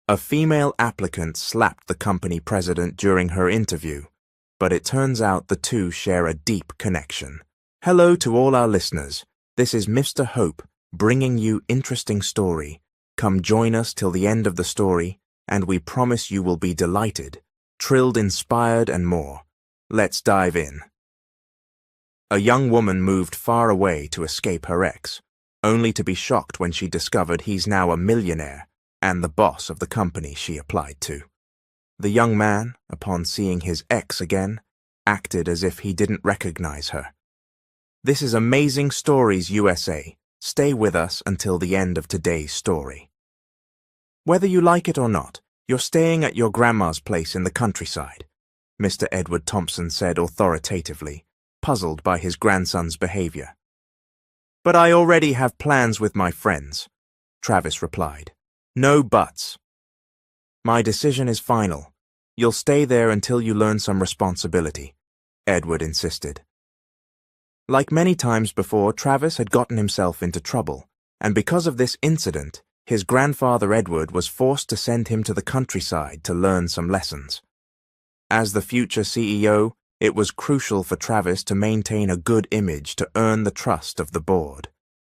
A female applicant slapped the company president during her interview, but it turns out the two share a deep connection. Hello to all our listeners. This is Mr. Hope, bringing you interesting story. Come join us till the end of the story, and we promise you will be delighted, thrilled, inspired, and more. Let's dive in. A young woman moved far away to escape her ex, only to be shocked when she discovered he's now a millionaire and the boss of the company she applied to. The young man, upon seeing his ex again, acted as if he didn't recognize her. This is Amazing Stories USA. Stay with us until the end of today's story. Whether you like it or not, you're staying at your grandma's place in the countryside, Mr. Edward Thompson said authoritatively, puzzled by his grandson's behavior. But I already have plans with my friends, Travis replied. No buts. My decision is final. You'll stay there until you learn some responsibility, Edward insisted. Like many times before, Travis had gotten himself into trouble, and because of this incident, his grandfather Edward was forced to send him to the countryside to learn some lessons. As the future CEO, it was crucial for Travis to maintain a good image to earn the trust of the board.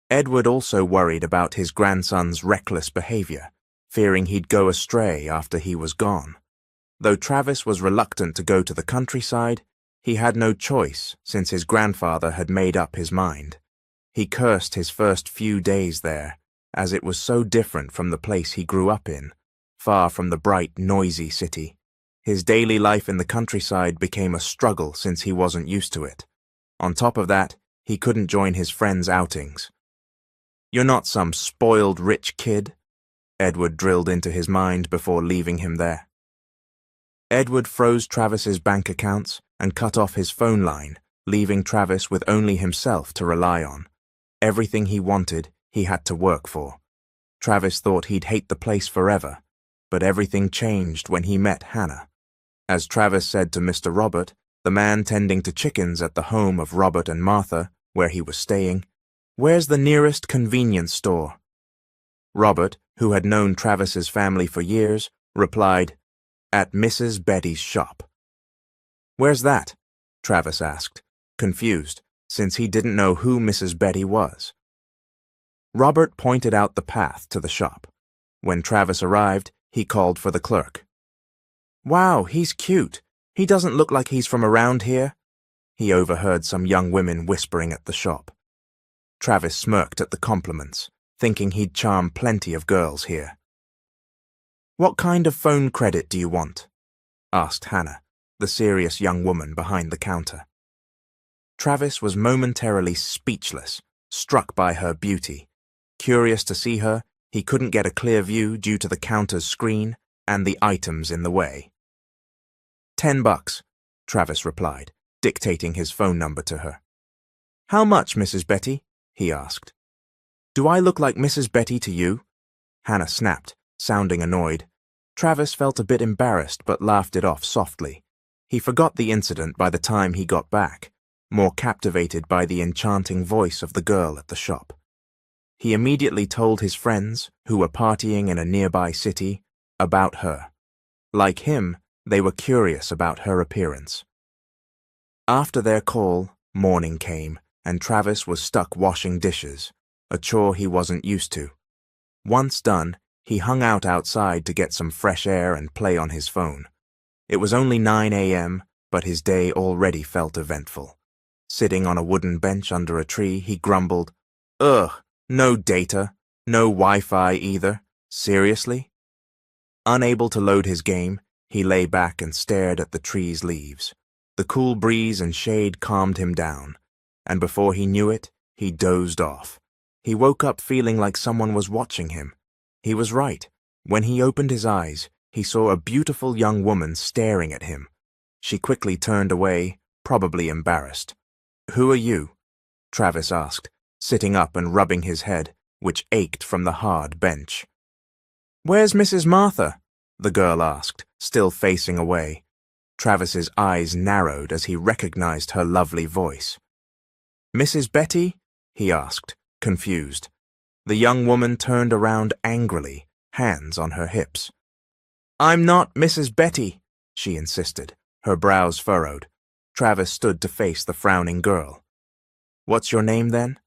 Edward also worried about his grandson's reckless behavior, fearing he'd go astray after he was gone. Though Travis was reluctant to go to the countryside, he had no choice since his grandfather had made up his mind. He cursed his first few days there, as it was so different from the place he grew up in, far from the bright, noisy city. His daily life in the countryside became a struggle since he wasn't used to it. On top of that, he couldn't join his friends' outings. You're not some spoiled rich kid, Edward drilled into his mind before leaving him there. Edward froze Travis's bank accounts and cut off his phone line, leaving Travis with only himself to rely on. Everything he wanted, he had to work for. Travis thought he'd hate the place forever, but everything changed when he met Hannah. As Travis said to Mr. Robert, the man tending to chickens at the home of Robert and Martha, where he was staying, "Where's the nearest convenience store?" Robert, who had known Travis's family for years, replied, "At Mrs. Betty's shop." "Where's that?" Travis asked, confused, since he didn't know who Mrs. Betty was. Robert pointed out the path to the shop. When Travis arrived, he called for the clerk. "Wow, he's cute. He doesn't look like he's from around here," he overheard some young women whispering at the shop. Travis smirked at the compliments, thinking he'd charm plenty of girls here. "What kind of phone credit do you want?" asked Hannah, the serious young woman behind the counter. Travis was momentarily speechless, struck by her beauty. Curious to see her, he couldn't get a clear view due to the counter's screen and the items in the way. $10, Travis replied, dictating his phone number to her. "How much, Mrs. Betty?" he asked. "Do I look like Mrs. Betty to you?" Hannah snapped, sounding annoyed. Travis felt a bit embarrassed but laughed it off softly. He forgot the incident by the time he got back, more captivated by the enchanting voice of the girl at the shop. He immediately told his friends, who were partying in a nearby city, about her. Like him, they were curious about her appearance. After their call, morning came, and Travis was stuck washing dishes, a chore he wasn't used to. Once done, he hung out outside to get some fresh air and play on his phone. It was only 9 a.m., but his day already felt eventful. Sitting on a wooden bench under a tree, he grumbled, "Ugh, no data, no Wi-Fi either. Seriously?" Unable to load his game, he lay back and stared at the tree's leaves. The cool breeze and shade calmed him down, and before he knew it, he dozed off. He woke up feeling like someone was watching him. He was right. When he opened his eyes, he saw a beautiful young woman staring at him. She quickly turned away, probably embarrassed. "Who are you?" Travis asked, sitting up and rubbing his head, which ached from the hard bench. "Where's Mrs. Martha?" the girl asked, still facing away. Travis's eyes narrowed as he recognized her lovely voice. "Mrs. Betty?" he asked, confused. The young woman turned around angrily, hands on her hips. I'm not Mrs. Betty, she insisted, her brows furrowed. Travis stood to face the frowning girl. What's your name, then?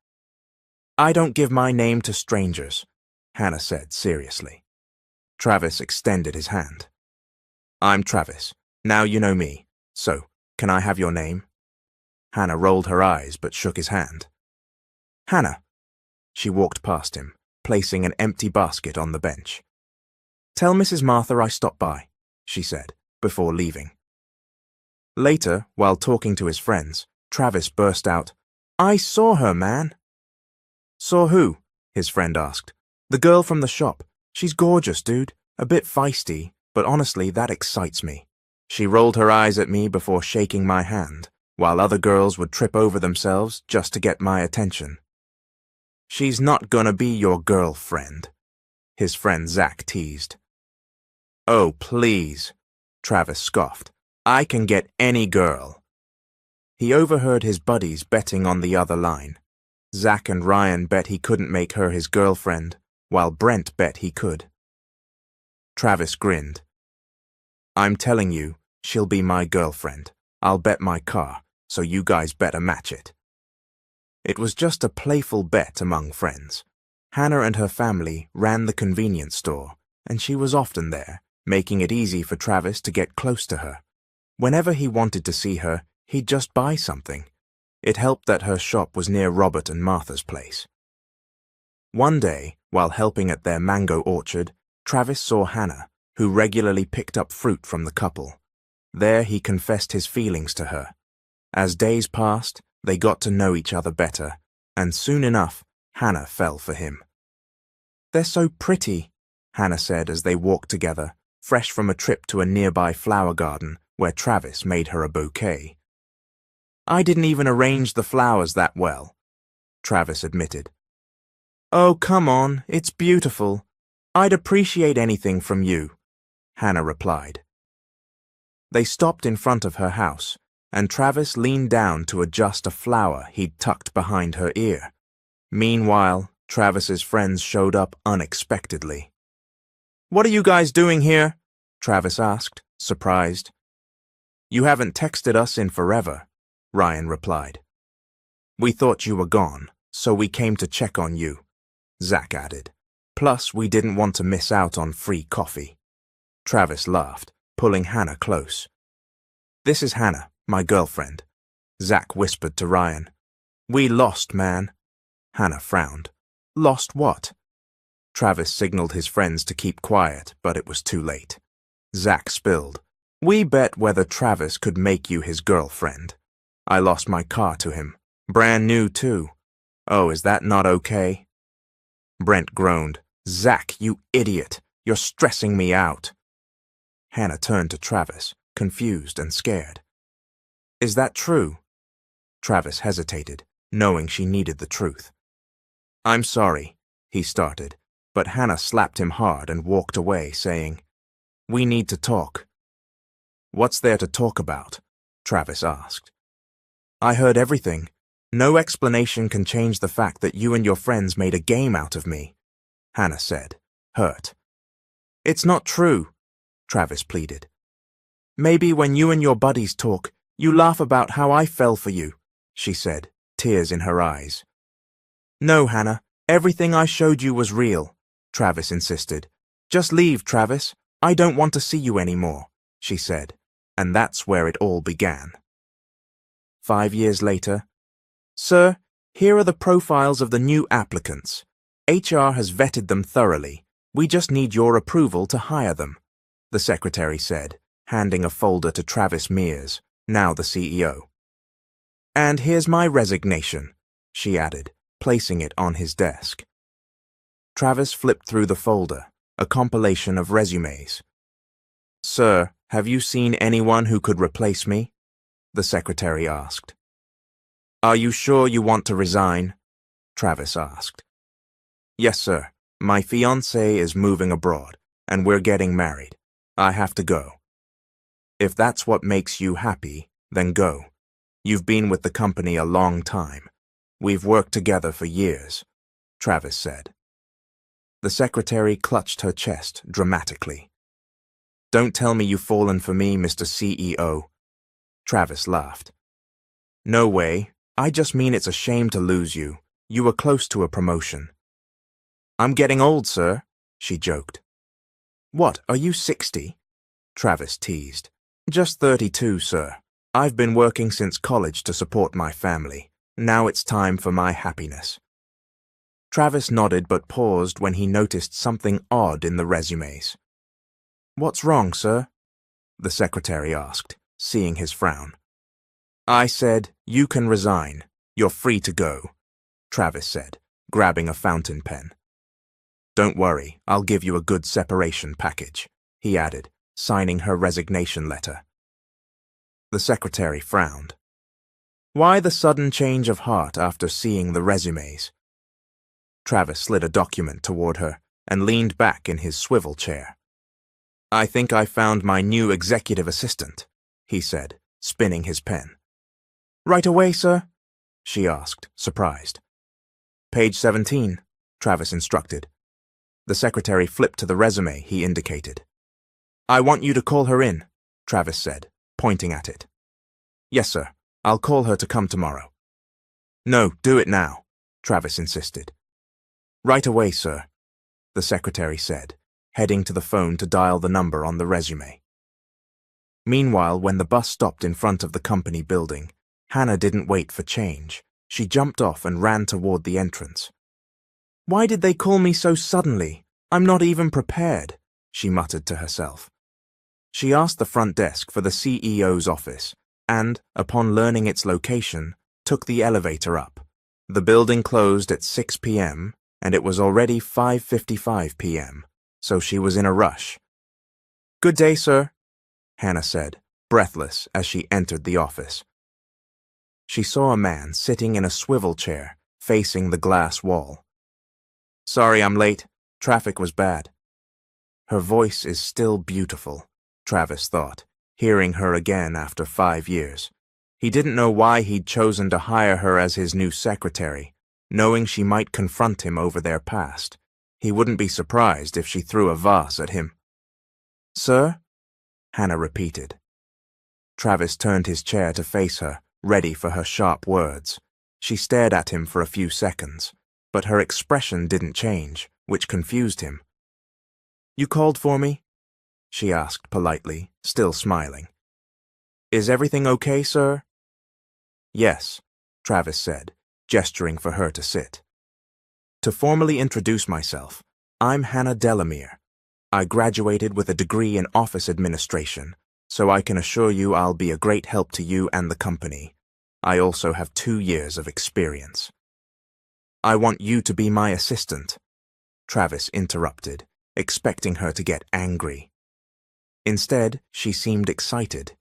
I don't give my name to strangers, Hannah said seriously. Travis extended his hand. I'm Travis. Now you know me. So, can I have your name? Hannah rolled her eyes but shook his hand. Hannah. She walked past him, placing an empty basket on the bench. Tell Mrs. Martha I stopped by, she said, before leaving. Later, while talking to his friends, Travis burst out, I saw her, man. Saw who? His friend asked. The girl from the shop. She's gorgeous, dude. A bit feisty, but honestly, that excites me. She rolled her eyes at me before shaking my hand, while other girls would trip over themselves just to get my attention. She's not gonna be your girlfriend, his friend Zach teased. Oh, please, Travis scoffed. I can get any girl. He overheard his buddies betting on the other line. Zach and Ryan bet he couldn't make her his girlfriend, while Brent bet he could. Travis grinned. I'm telling you, she'll be my girlfriend. I'll bet my car, so you guys better match it. It was just a playful bet among friends. Hannah and her family ran the convenience store, and she was often there, making it easy for Travis to get close to her. Whenever he wanted to see her, he'd just buy something. It helped that her shop was near Robert and Martha's place. One day, while helping at their mango orchard, Travis saw Hannah, who regularly picked up fruit from the couple. There he confessed his feelings to her. As days passed, they got to know each other better, and soon enough, Hannah fell for him. They're so pretty, Hannah said as they walked together, fresh from a trip to a nearby flower garden where Travis made her a bouquet. I didn't even arrange the flowers that well, Travis admitted. Oh, come on, it's beautiful. I'd appreciate anything from you, Hannah replied. They stopped in front of her house, and Travis leaned down to adjust a flower he'd tucked behind her ear. Meanwhile, Travis's friends showed up unexpectedly. What are you guys doing here? Travis asked, surprised. You haven't texted us in forever, Ryan replied. We thought you were gone, so we came to check on you, Zach added. Plus, we didn't want to miss out on free coffee. Travis laughed, pulling Hannah close. This is Hannah, my girlfriend, Zach whispered to Ryan. We lost, man. Hannah frowned. Lost what? Travis signaled his friends to keep quiet, but it was too late. Zach spilled. We bet whether Travis could make you his girlfriend. I lost my car to him. Brand new, too. Oh, is that not okay? Brent groaned. Zach, you idiot. You're stressing me out. Hannah turned to Travis, confused and scared. Is that true? Travis hesitated, knowing she needed the truth. I'm sorry, he started, but Hannah slapped him hard and walked away, saying, We need to talk. What's there to talk about? Travis asked. I heard everything. No explanation can change the fact that you and your friends made a game out of me, Hannah said, hurt. It's not true, Travis pleaded. Maybe when you and your buddies talk, you laugh about how I fell for you, she said, tears in her eyes. No, Hannah, everything I showed you was real, Travis insisted. Just leave, Travis. I don't want to see you anymore, she said, and that's where it all began. 5 years later, Sir, here are the profiles of the new applicants. HR has vetted them thoroughly. We just need your approval to hire them, the secretary said, handing a folder to Travis Mears, now the CEO. And here's my resignation, she added, placing it on his desk. Travis flipped through the folder, a compilation of resumes. Sir, have you seen anyone who could replace me? The secretary asked. Are you sure you want to resign? Travis asked. Yes, sir. My fiancée is moving abroad, and we're getting married. I have to go. If that's what makes you happy, then go. You've been with the company a long time. We've worked together for years, Travis said. The secretary clutched her chest dramatically. Don't tell me you've fallen for me, Mr. CEO. Travis laughed. No way. I just mean it's a shame to lose you. You were close to a promotion. I'm getting old, sir, she joked. What, are you 60? Travis teased. Just 32, sir. I've been working since college to support my family. Now it's time for my happiness. Travis nodded but paused when he noticed something odd in the resumes. What's wrong, sir? The secretary asked, seeing his frown. I said, you can resign. You're free to go, Travis said, grabbing a fountain pen. Don't worry, I'll give you a good separation package, he added, signing her resignation letter. The secretary frowned. Why the sudden change of heart after seeing the resumes? Travis slid a document toward her and leaned back in his swivel chair. I think I found my new executive assistant, he said, spinning his pen. Right away, sir? She asked, surprised. Page 17, Travis instructed. The secretary flipped to the resume he indicated. I want you to call her in, Travis said, pointing at it. Yes, sir. I'll call her to come tomorrow. No, do it now, Travis insisted. Right away, sir, the secretary said, heading to the phone to dial the number on the resume. Meanwhile, when the bus stopped in front of the company building, Hannah didn't wait for change. She jumped off and ran toward the entrance. Why did they call me so suddenly? I'm not even prepared, she muttered to herself. She asked the front desk for the CEO's office and, upon learning its location, took the elevator up. The building closed at 6 p.m., and it was already 5:55 p.m., so she was in a rush. Good day, sir, Hannah said, breathless as she entered the office. She saw a man sitting in a swivel chair, facing the glass wall. Sorry I'm late. Traffic was bad. Her voice is still beautiful, Travis thought, hearing her again after 5 years. He didn't know why he'd chosen to hire her as his new secretary, knowing she might confront him over their past. He wouldn't be surprised if she threw a vase at him. Sir? Hannah repeated. Travis turned his chair to face her, ready for her sharp words. She stared at him for a few seconds, but her expression didn't change, which confused him. You called for me? She asked politely, still smiling. Is everything okay, sir? Yes, Travis said, gesturing for her to sit. To formally introduce myself, I'm Hannah Delamere. I graduated with a degree in office administration, so I can assure you I'll be a great help to you and the company. I also have 2 years of experience. I want you to be my assistant, Travis interrupted, expecting her to get angry. Instead, she seemed excited.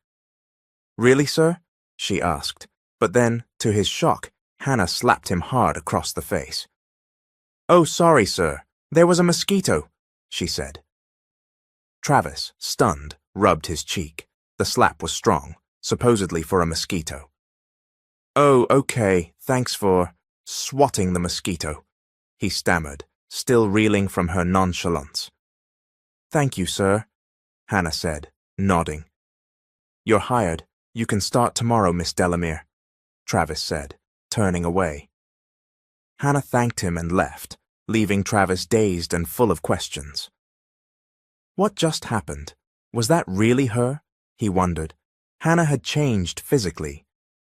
Really, sir? She asked, but then, to his shock, Hannah slapped him hard across the face. Oh, sorry, sir. There was a mosquito, she said. Travis, stunned, rubbed his cheek. The slap was strong, supposedly for a mosquito. Oh, okay, thanks for swatting the mosquito, he stammered, still reeling from her nonchalance. Thank you, sir, Hannah said, nodding. You're hired. You can start tomorrow, Miss Delamere, Travis said, turning away. Hannah thanked him and left, leaving Travis dazed and full of questions. What just happened? Was that really her? He wondered. Hannah had changed physically.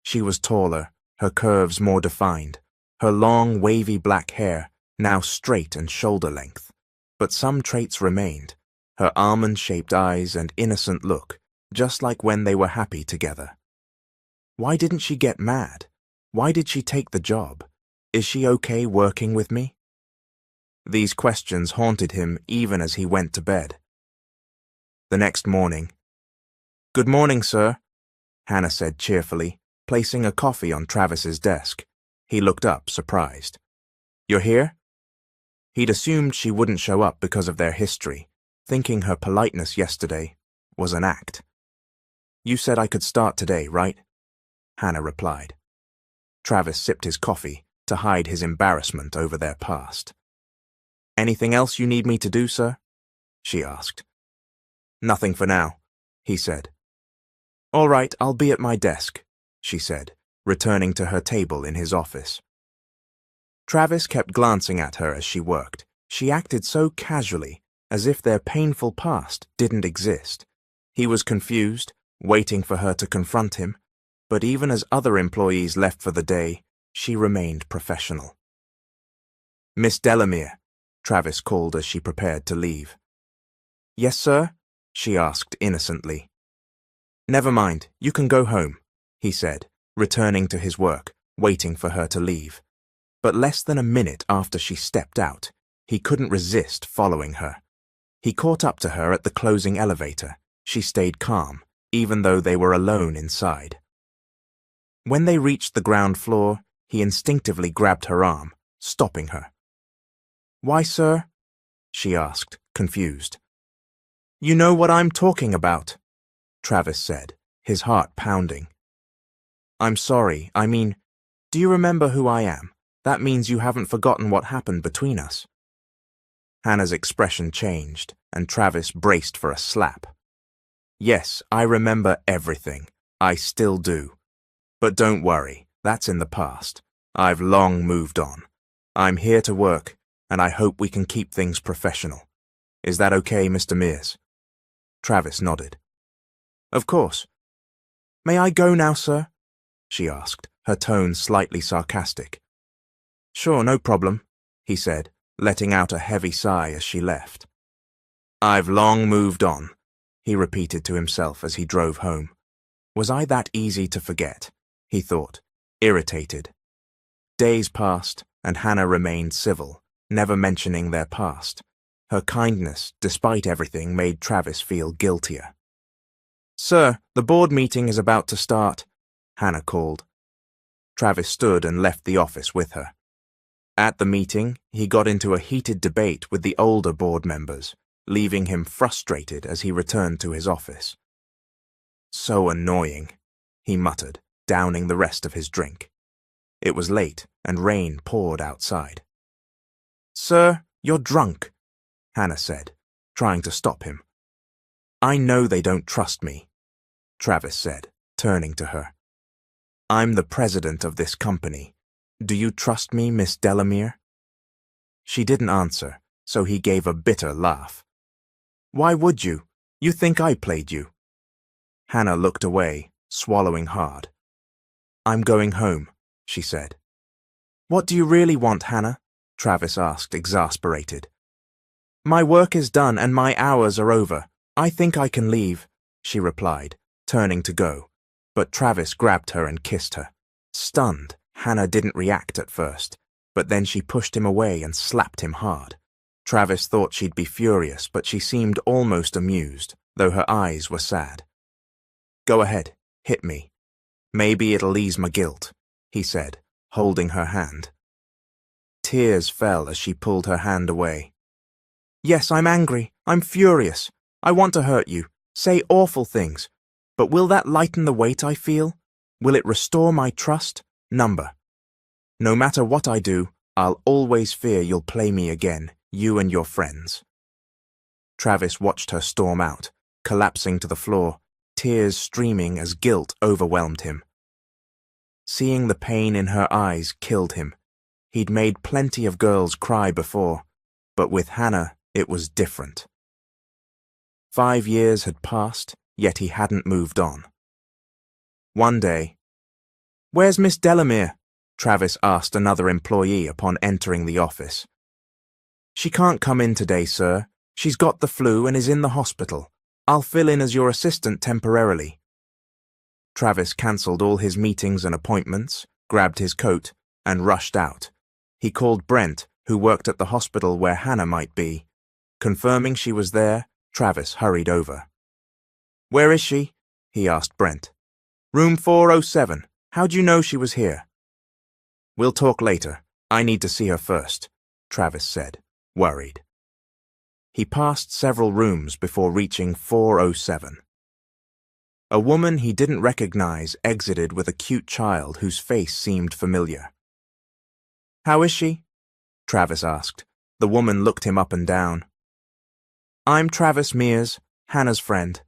She was taller, her curves more defined, her long, wavy black hair now straight and shoulder-length. But some traits remained, her almond-shaped eyes and innocent look, just like when they were happy together. Why didn't she get mad? Why did she take the job? Is she okay working with me? These questions haunted him even as he went to bed. The next morning. Good morning, sir, Hannah said cheerfully, placing a coffee on Travis's desk. He looked up, surprised. You're here? He'd assumed she wouldn't show up because of their history, thinking her politeness yesterday was an act. You said I could start today, right? Hannah replied. Travis sipped his coffee to hide his embarrassment over their past. Anything else you need me to do, sir? She asked. Nothing for now, he said. All right, I'll be at my desk, she said, returning to her table in his office. Travis kept glancing at her as she worked. She acted so casually, as if their painful past didn't exist. He was confused, waiting for her to confront him, but even as other employees left for the day, she remained professional. Miss Delamere, Travis called as she prepared to leave. Yes, sir? She asked innocently. Never mind, you can go home, he said, returning to his work, waiting for her to leave. But less than a minute after she stepped out, he couldn't resist following her. He caught up to her at the closing elevator. She stayed calm, even though they were alone inside. When they reached the ground floor, he instinctively grabbed her arm, stopping her. Why, sir? She asked, confused. You know what I'm talking about, Travis said, his heart pounding. I'm sorry, do you remember who I am? That means you haven't forgotten what happened between us. Hannah's expression changed, and Travis braced for a slap. Yes, I remember everything. I still do. But don't worry, that's in the past. I've long moved on. I'm here to work, and I hope we can keep things professional. Is that okay, Mr. Mears? Travis nodded. Of course. May I go now, sir? She asked, her tone slightly sarcastic. Sure, no problem, he said, letting out a heavy sigh as she left. I've long moved on, he repeated to himself as he drove home. Was I that easy to forget? He thought, irritated. Days passed, and Hannah remained civil, never mentioning their past. Her kindness, despite everything, made Travis feel guiltier. Sir, the board meeting is about to start, Hannah called. Travis stood and left the office with her. At the meeting, he got into a heated debate with the older board members, leaving him frustrated as he returned to his office. So annoying, he muttered, downing the rest of his drink. It was late, and rain poured outside. Sir, you're drunk, Hannah said, trying to stop him. I know they don't trust me, Travis said, turning to her. I'm the president of this company. Do you trust me, Miss Delamere? She didn't answer, so he gave a bitter laugh. Why would you? You think I played you? Hannah looked away, swallowing hard. I'm going home, she said. What do you really want, Hannah? Travis asked, exasperated. My work is done and my hours are over. I think I can leave, she replied, turning to go. But Travis grabbed her and kissed her. Stunned, Hannah didn't react at first, but then she pushed him away and slapped him hard. Travis thought she'd be furious, but she seemed almost amused, though her eyes were sad. Go ahead, hit me. Maybe it'll ease my guilt, he said, holding her hand. Tears fell as she pulled her hand away. Yes, I'm angry. I'm furious. I want to hurt you, say awful things. But will that lighten the weight I feel? Will it restore my trust? Number. No matter what I do, I'll always fear you'll play me again, you and your friends. Travis watched her storm out, collapsing to the floor, tears streaming as guilt overwhelmed him. Seeing the pain in her eyes killed him. He'd made plenty of girls cry before, but with Hannah, it was different. 5 years had passed, yet he hadn't moved on. One day, Where's Miss Delamere? Travis asked another employee upon entering the office. She can't come in today, sir. She's got the flu and is in the hospital. I'll fill in as your assistant temporarily. Travis cancelled all his meetings and appointments, grabbed his coat, and rushed out. He called Brent, who worked at the hospital where Hannah might be. Confirming she was there, Travis hurried over. Where is she? He asked Brent. Room 407. How'd you know she was here? We'll talk later. I need to see her first, Travis said, worried. He passed several rooms before reaching 407. A woman he didn't recognize exited with a cute child whose face seemed familiar. How is she? Travis asked. The woman looked him up and down. I'm Travis Mears, Hannah's friend.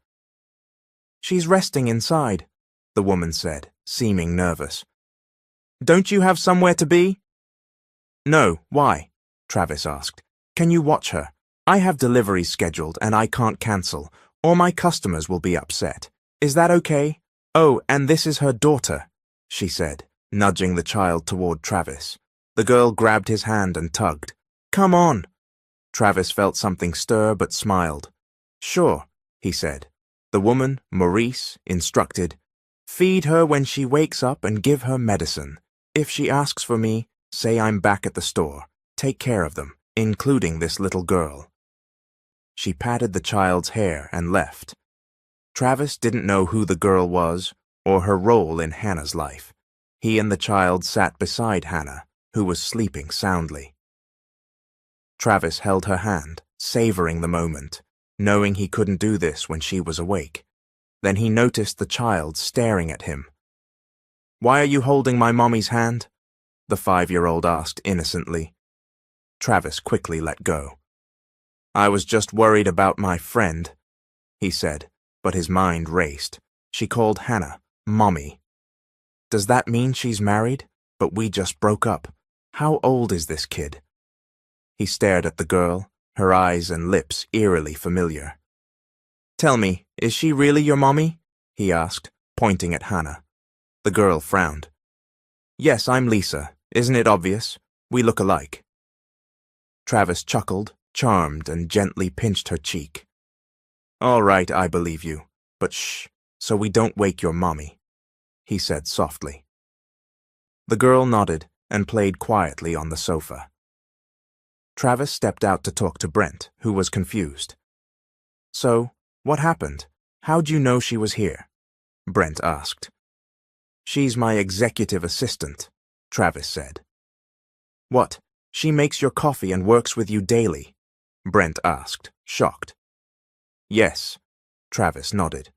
She's resting inside, the woman said, seeming nervous. Don't you have somewhere to be? No, why? Travis asked. Can you watch her? I have deliveries scheduled and I can't cancel, or my customers will be upset. Is that okay? Oh, and this is her daughter, she said, nudging the child toward Travis. The girl grabbed his hand and tugged. Come on. Travis felt something stir but smiled. Sure, he said. The woman, Maurice, instructed, feed her when she wakes up and give her medicine. If she asks for me, say I'm back at the store. Take care of them, including this little girl. She patted the child's hair and left. Travis didn't know who the girl was or her role in Hannah's life. He and the child sat beside Hannah, who was sleeping soundly. Travis held her hand, savoring the moment, knowing he couldn't do this when she was awake. Then he noticed the child staring at him. Why are you holding my mommy's hand? The 5-year-old asked innocently. Travis quickly let go. I was just worried about my friend, he said, but his mind raced. She called Hannah Mommy. Does that mean she's married? But we just broke up. How old is this kid? He stared at the girl, her eyes and lips eerily familiar. Tell me, is she really your mommy? He asked, pointing at Hannah. The girl frowned. Yes, I'm Lisa. Isn't it obvious? We look alike. Travis chuckled, charmed, and gently pinched her cheek. All right, I believe you, but shh, so we don't wake your mommy, he said softly. The girl nodded and played quietly on the sofa. Travis stepped out to talk to Brent, who was confused. So, what happened? How'd you know she was here? Brent asked. She's my executive assistant, Travis said. What? She makes your coffee and works with you daily? Brent asked, shocked. Yes, Travis nodded.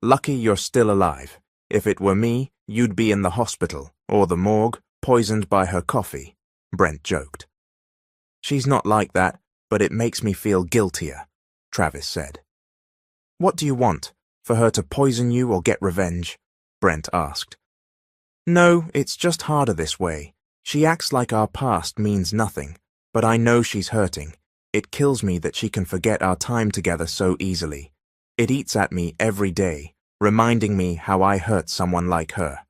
Lucky you're still alive. If it were me, you'd be in the hospital, or the morgue, poisoned by her coffee, Brent joked. She's not like that, but it makes me feel guiltier, Travis said. What do you want? For her to poison you or get revenge? Brent asked. No, it's just harder this way. She acts like our past means nothing, but I know she's hurting. It kills me that she can forget our time together so easily. It eats at me every day, reminding me how I hurt someone like her.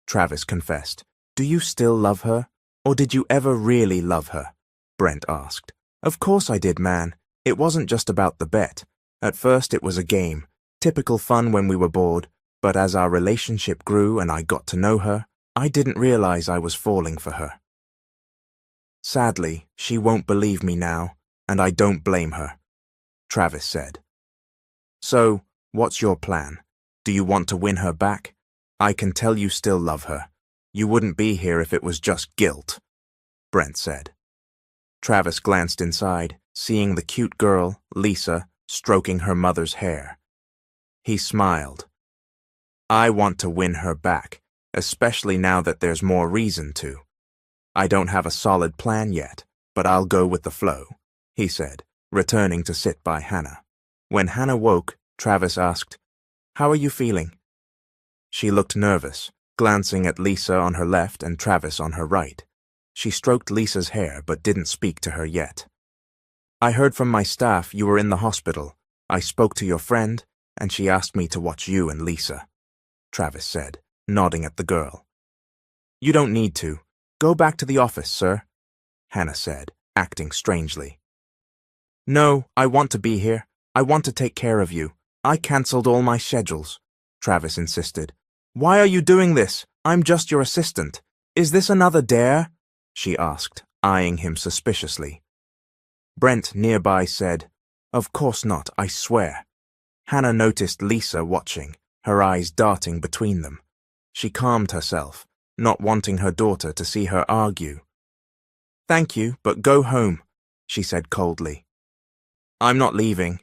Travis confessed. Do you still love her? Or did you ever really love her? Brent asked. Of course I did, man. It wasn't just about the bet. At first it was a game, typical fun when we were bored, but as our relationship grew and I got to know her, I didn't realize I was falling for her. Sadly, she won't believe me now, and I don't blame her, Travis said. So, what's your plan? Do you want to win her back? I can tell you still love her. You wouldn't be here if it was just guilt, Brent said. Travis glanced inside, seeing the cute girl, Lisa, stroking her mother's hair. He smiled. I want to win her back, especially now that there's more reason to. I don't have a solid plan yet, but I'll go with the flow, he said, returning to sit by Hannah. When Hannah woke, Travis asked, How are you feeling? She looked nervous, glancing at Lisa on her left and Travis on her right. She stroked Lisa's hair but didn't speak to her yet. I heard from my staff you were in the hospital. I spoke to your friend, and she asked me to watch you and Lisa, Travis said, nodding at the girl. You don't need to. Go back to the office, sir, Hannah said, acting strangely. No, I want to be here. I want to take care of you. I cancelled all my schedules, Travis insisted. Why are you doing this? I'm just your assistant. Is this another dare? She asked, eyeing him suspiciously. Brent nearby said, Of course not, I swear. Hannah noticed Lisa watching, her eyes darting between them. She calmed herself, not wanting her daughter to see her argue. Thank you, but go home, she said coldly. I'm not leaving,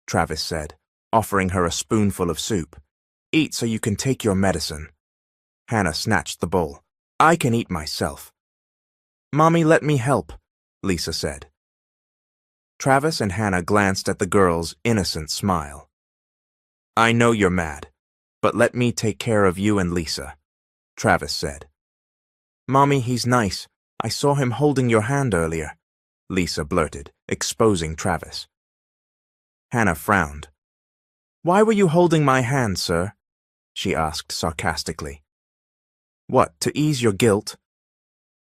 Travis said, offering her a spoonful of soup. Eat so you can take your medicine. Hannah snatched the bowl. I can eat myself. Mommy, let me help, Lisa said. Travis and Hannah glanced at the girl's innocent smile. I know you're mad, but let me take care of you and Lisa, Travis said. Mommy, he's nice. I saw him holding your hand earlier, Lisa blurted, exposing Travis. Hannah frowned. Why were you holding my hand, sir? She asked sarcastically. What, to ease your guilt?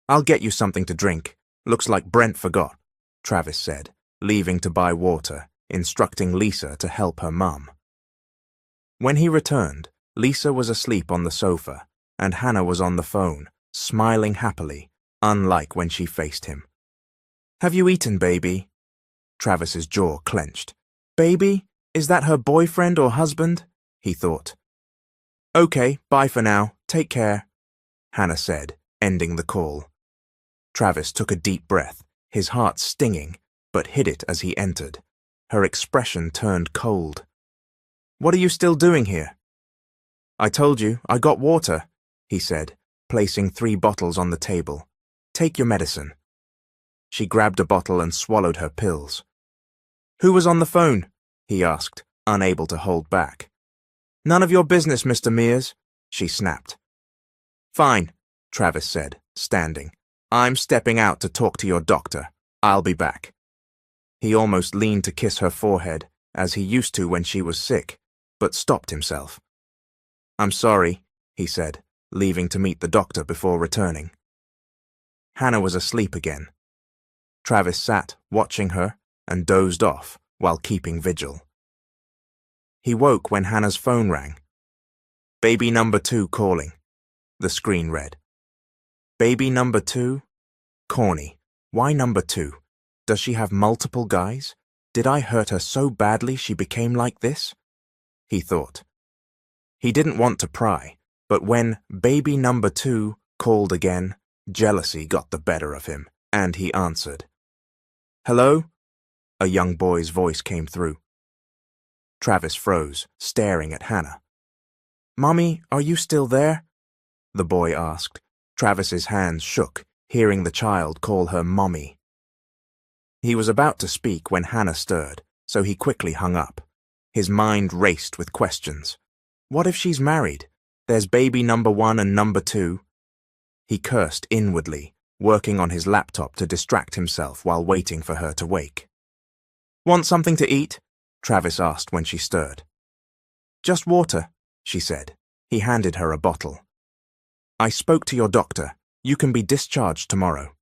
I'll get you something to drink. Looks like Brent forgot, Travis said, leaving to buy water, instructing Lisa to help her mum. When he returned, Lisa was asleep on the sofa, and Hannah was on the phone, smiling happily, unlike when she faced him. Have you eaten, baby? Travis's jaw clenched. Baby? Is that her boyfriend or husband? He thought. Okay, bye for now. Take care, Hannah said, ending the call. Travis took a deep breath, his heart stinging, but hid it as he entered. Her expression turned cold. What are you still doing here? I told you, I got water, he said, placing 3 bottles on the table. Take your medicine. She grabbed a bottle and swallowed her pills. Who was on the phone? He asked, unable to hold back. None of your business, Mr. Mears, she snapped. Fine, Travis said, standing. I'm stepping out to talk to your doctor. I'll be back. He almost leaned to kiss her forehead, as he used to when she was sick, but stopped himself. I'm sorry, he said, leaving to meet the doctor before returning. Hannah was asleep again. Travis sat, watching her, and dozed off while keeping vigil. He woke when Hannah's phone rang. Baby number 2 calling, the screen read. Baby number 2? Corny. Why number 2? Does she have multiple guys? Did I hurt her so badly she became like this? He thought. He didn't want to pry, but when baby number 2 called again, jealousy got the better of him, and he answered. Hello? A young boy's voice came through. Travis froze, staring at Hannah. Mommy, are you still there? The boy asked. Travis's hands shook, hearing the child call her Mommy. He was about to speak when Hannah stirred, so he quickly hung up. His mind raced with questions. What if she's married? There's baby number 1 and number 2. He cursed inwardly, working on his laptop to distract himself while waiting for her to wake. Want something to eat? Travis asked when she stirred. Just water, she said. He handed her a bottle. I spoke to your doctor. You can be discharged tomorrow.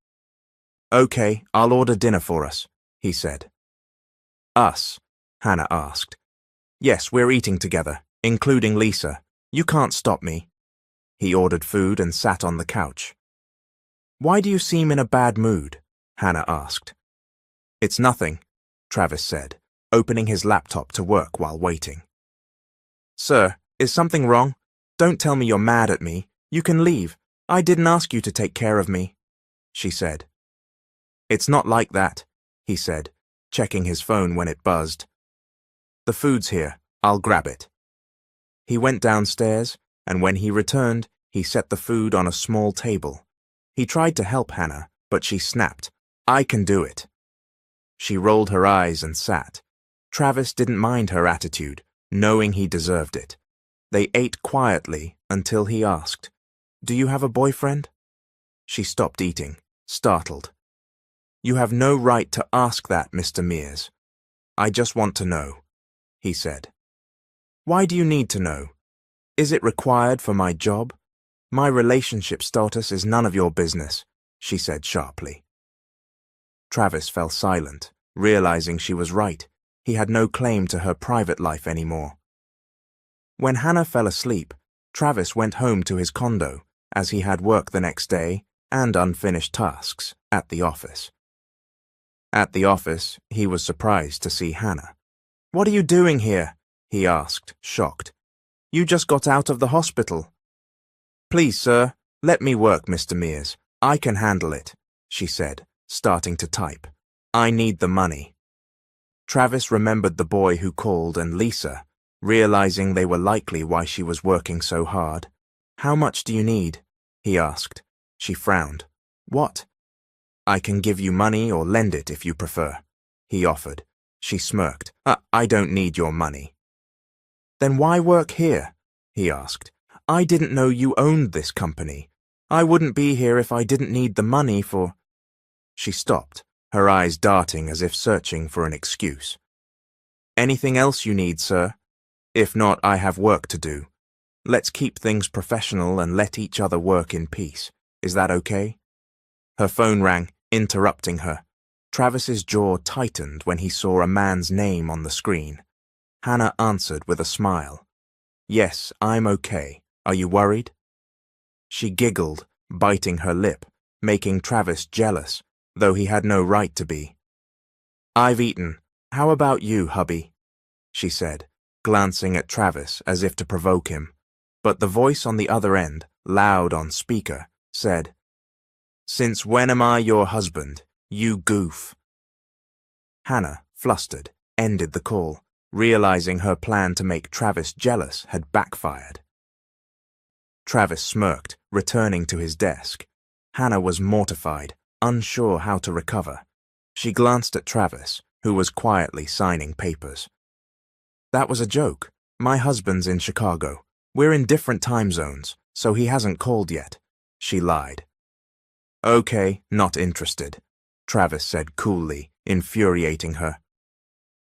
Okay, I'll order dinner for us, he said. Us? Hannah asked. Yes, we're eating together, including Lisa. You can't stop me. He ordered food and sat on the couch. Why do you seem in a bad mood? Hannah asked. It's nothing, Travis said, opening his laptop to work while waiting. Sir, is something wrong? Don't tell me you're mad at me. You can leave. I didn't ask you to take care of me, she said. It's not like that, he said, checking his phone when it buzzed. The food's here. I'll grab it. He went downstairs, and when he returned, he set the food on a small table. He tried to help Hannah, but she snapped, I can do it. She rolled her eyes and sat. Travis didn't mind her attitude, knowing he deserved it. They ate quietly until he asked, Do you have a boyfriend? She stopped eating, startled. You have no right to ask that, Mr. Mears. I just want to know, he said. Why do you need to know? Is it required for my job? My relationship status is none of your business, she said sharply. Travis fell silent, realizing she was right. He had no claim to her private life anymore. When Hannah fell asleep, Travis went home to his condo, as he had work the next day and unfinished tasks at the office. At the office, he was surprised to see Hannah. What are you doing here? He asked, shocked. You just got out of the hospital. Please, sir, let me work, Mr. Mears. I can handle it, she said, starting to type. I need the money. Travis remembered the boy who called and Lisa, realizing they were likely why she was working so hard. How much do you need? He asked. She frowned. What? I can give you money or lend it if you prefer, he offered. She smirked. I don't need your money. Then why work here? He asked. I didn't know you owned this company. I wouldn't be here if I didn't need the money for... She stopped, her eyes darting as if searching for an excuse. Anything else you need, sir? If not, I have work to do. Let's keep things professional and let each other work in peace. Is that okay? Her phone rang, interrupting her. Travis's jaw tightened when he saw a man's name on the screen. Hannah answered with a smile. Yes, I'm okay. Are you worried? She giggled, biting her lip, making Travis jealous, though he had no right to be. I've eaten. How about you, hubby? She said, glancing at Travis as if to provoke him. But the voice on the other end, loud on speaker, said, Since when am I your husband, you goof? Hannah, flustered, ended the call, realizing her plan to make Travis jealous had backfired. Travis smirked, returning to his desk. Hannah was mortified, unsure how to recover. She glanced at Travis, who was quietly signing papers. That was a joke. My husband's in Chicago. We're in different time zones, so he hasn't called yet. She lied. Okay, not interested, Travis said coolly, infuriating her.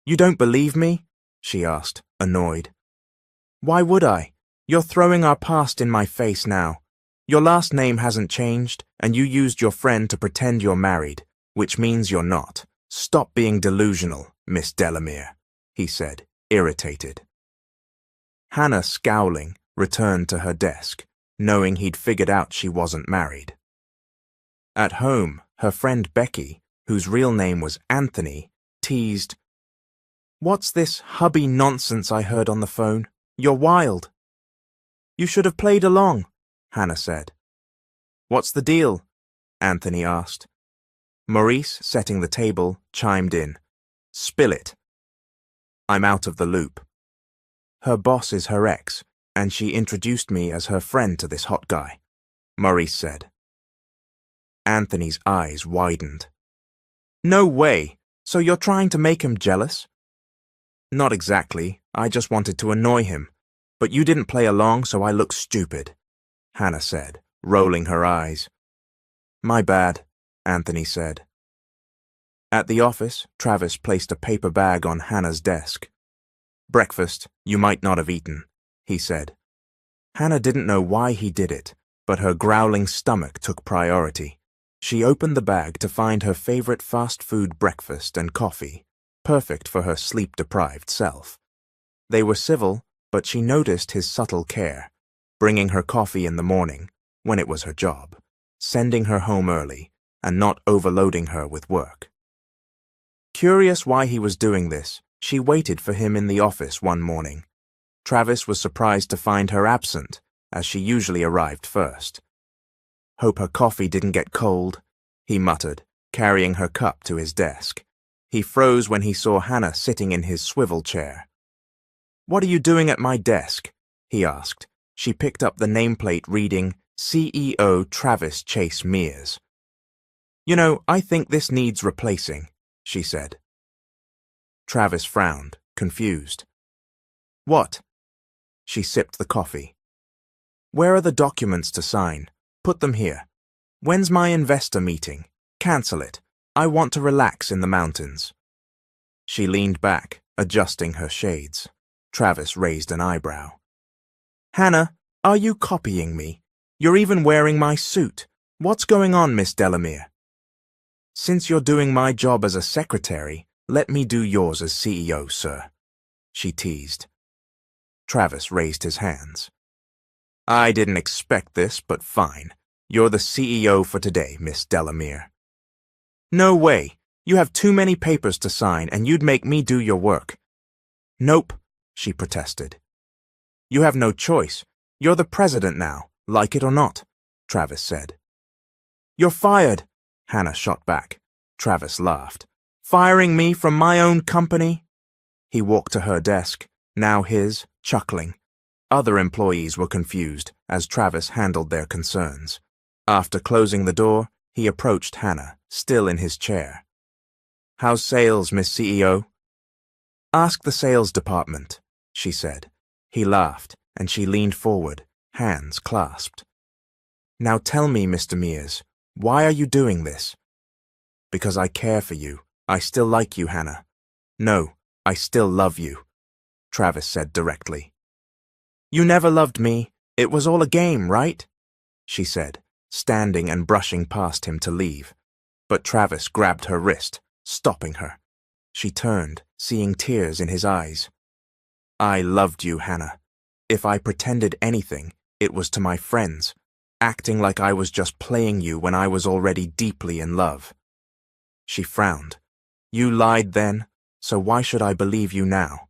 You don't believe me? She asked, annoyed. Why would I? You're throwing our past in my face now. Your last name hasn't changed, and you used your friend to pretend you're married, which means you're not. Stop being delusional, Miss Delamere, he said, irritated. Hannah, scowling, returned to her desk, knowing he'd figured out she wasn't married. At home, her friend Becky, whose real name was Anthony, teased, What's this hubby nonsense I heard on the phone? You're wild. You should have played along, Hannah said. What's the deal? Anthony asked. Maurice, setting the table, chimed in. Spill it. I'm out of the loop. Her boss is her ex, and she introduced me as her friend to this hot guy, Maurice said. Anthony's eyes widened. No way! So you're trying to make him jealous? Not exactly. I just wanted to annoy him. But you didn't play along, so I look stupid, Hannah said, rolling her eyes. My bad, Anthony said. At the office, Travis placed a paper bag on Hannah's desk. Breakfast, you might not have eaten, he said. Hannah didn't know why he did it, but her growling stomach took priority. She opened the bag to find her favorite fast food breakfast and coffee, perfect for her sleep-deprived self. They were civil, but she noticed his subtle care, bringing her coffee in the morning, when it was her job, sending her home early, and not overloading her with work. Curious why he was doing this, she waited for him in the office one morning. Travis was surprised to find her absent, as she usually arrived first. Hope her coffee didn't get cold, he muttered, carrying her cup to his desk. He froze when he saw Hannah sitting in his swivel chair. What are you doing at my desk? He asked. She picked up the nameplate reading, CEO Travis Chase Mears. You know, I think this needs replacing, she said. Travis frowned, confused. What? She sipped the coffee. Where are the documents to sign? Put them here. When's my investor meeting? Cancel it. I want to relax in the mountains. She leaned back, adjusting her shades. Travis raised an eyebrow. Hannah, are you copying me? You're even wearing my suit. What's going on, Miss Delamere? Since you're doing my job as a secretary, let me do yours as CEO, sir, she teased. Travis raised his hands. I didn't expect this, but fine. You're the CEO for today, Miss Delamere. No way. You have too many papers to sign, and you'd make me do your work. Nope, she protested. You have no choice. You're the president now, like it or not, Travis said. You're fired, Hannah shot back. Travis laughed. Firing me from my own company? He walked to her desk, now his, chuckling. Other employees were confused as Travis handled their concerns. After closing the door, he approached Hannah, still in his chair. How's sales, Miss CEO? Ask the sales department, she said. He laughed, and she leaned forward, hands clasped. Now tell me, Mr. Mears, why are you doing this? Because I care for you. I still like you, Hannah. No, I still love you, Travis said directly. You never loved me. It was all a game, right? She said, standing and brushing past him to leave. But Travis grabbed her wrist, stopping her. She turned, seeing tears in his eyes. I loved you, Hannah. If I pretended anything, it was to my friends, acting like I was just playing you when I was already deeply in love. She frowned. You lied then, so why should I believe you now?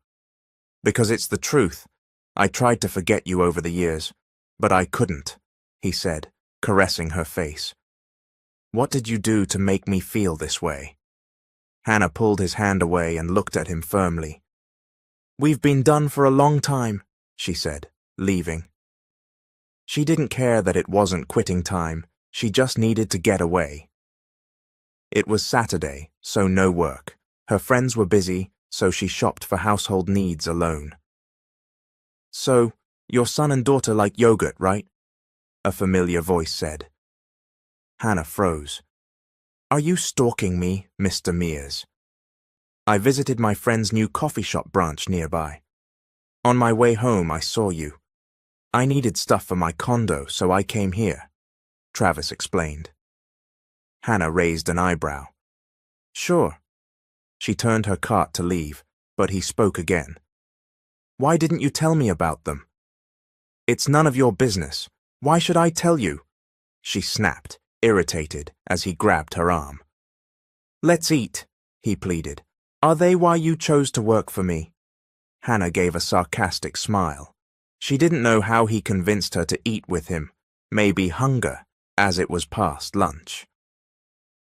Because it's the truth. I tried to forget you over the years, but I couldn't, he said, caressing her face. What did you do to make me feel this way? Hannah pulled his hand away and looked at him firmly. We've been done for a long time, she said, leaving. She didn't care that it wasn't quitting time, she just needed to get away. It was Saturday, so no work. Her friends were busy, so she shopped for household needs alone. So, your son and daughter like yogurt, right? A familiar voice said. Hannah froze. Are you stalking me, Mr. Mears? I visited my friend's new coffee shop branch nearby. On my way home, I saw you. I needed stuff for my condo, so I came here, Travis explained. Hannah raised an eyebrow. Sure. She turned her cart to leave, but he spoke again. Why didn't you tell me about them? It's none of your business. Why should I tell you? She snapped, irritated, as he grabbed her arm. Let's eat, he pleaded. Are they why you chose to work for me? Hannah gave a sarcastic smile. She didn't know how he convinced her to eat with him, maybe hunger, as it was past lunch.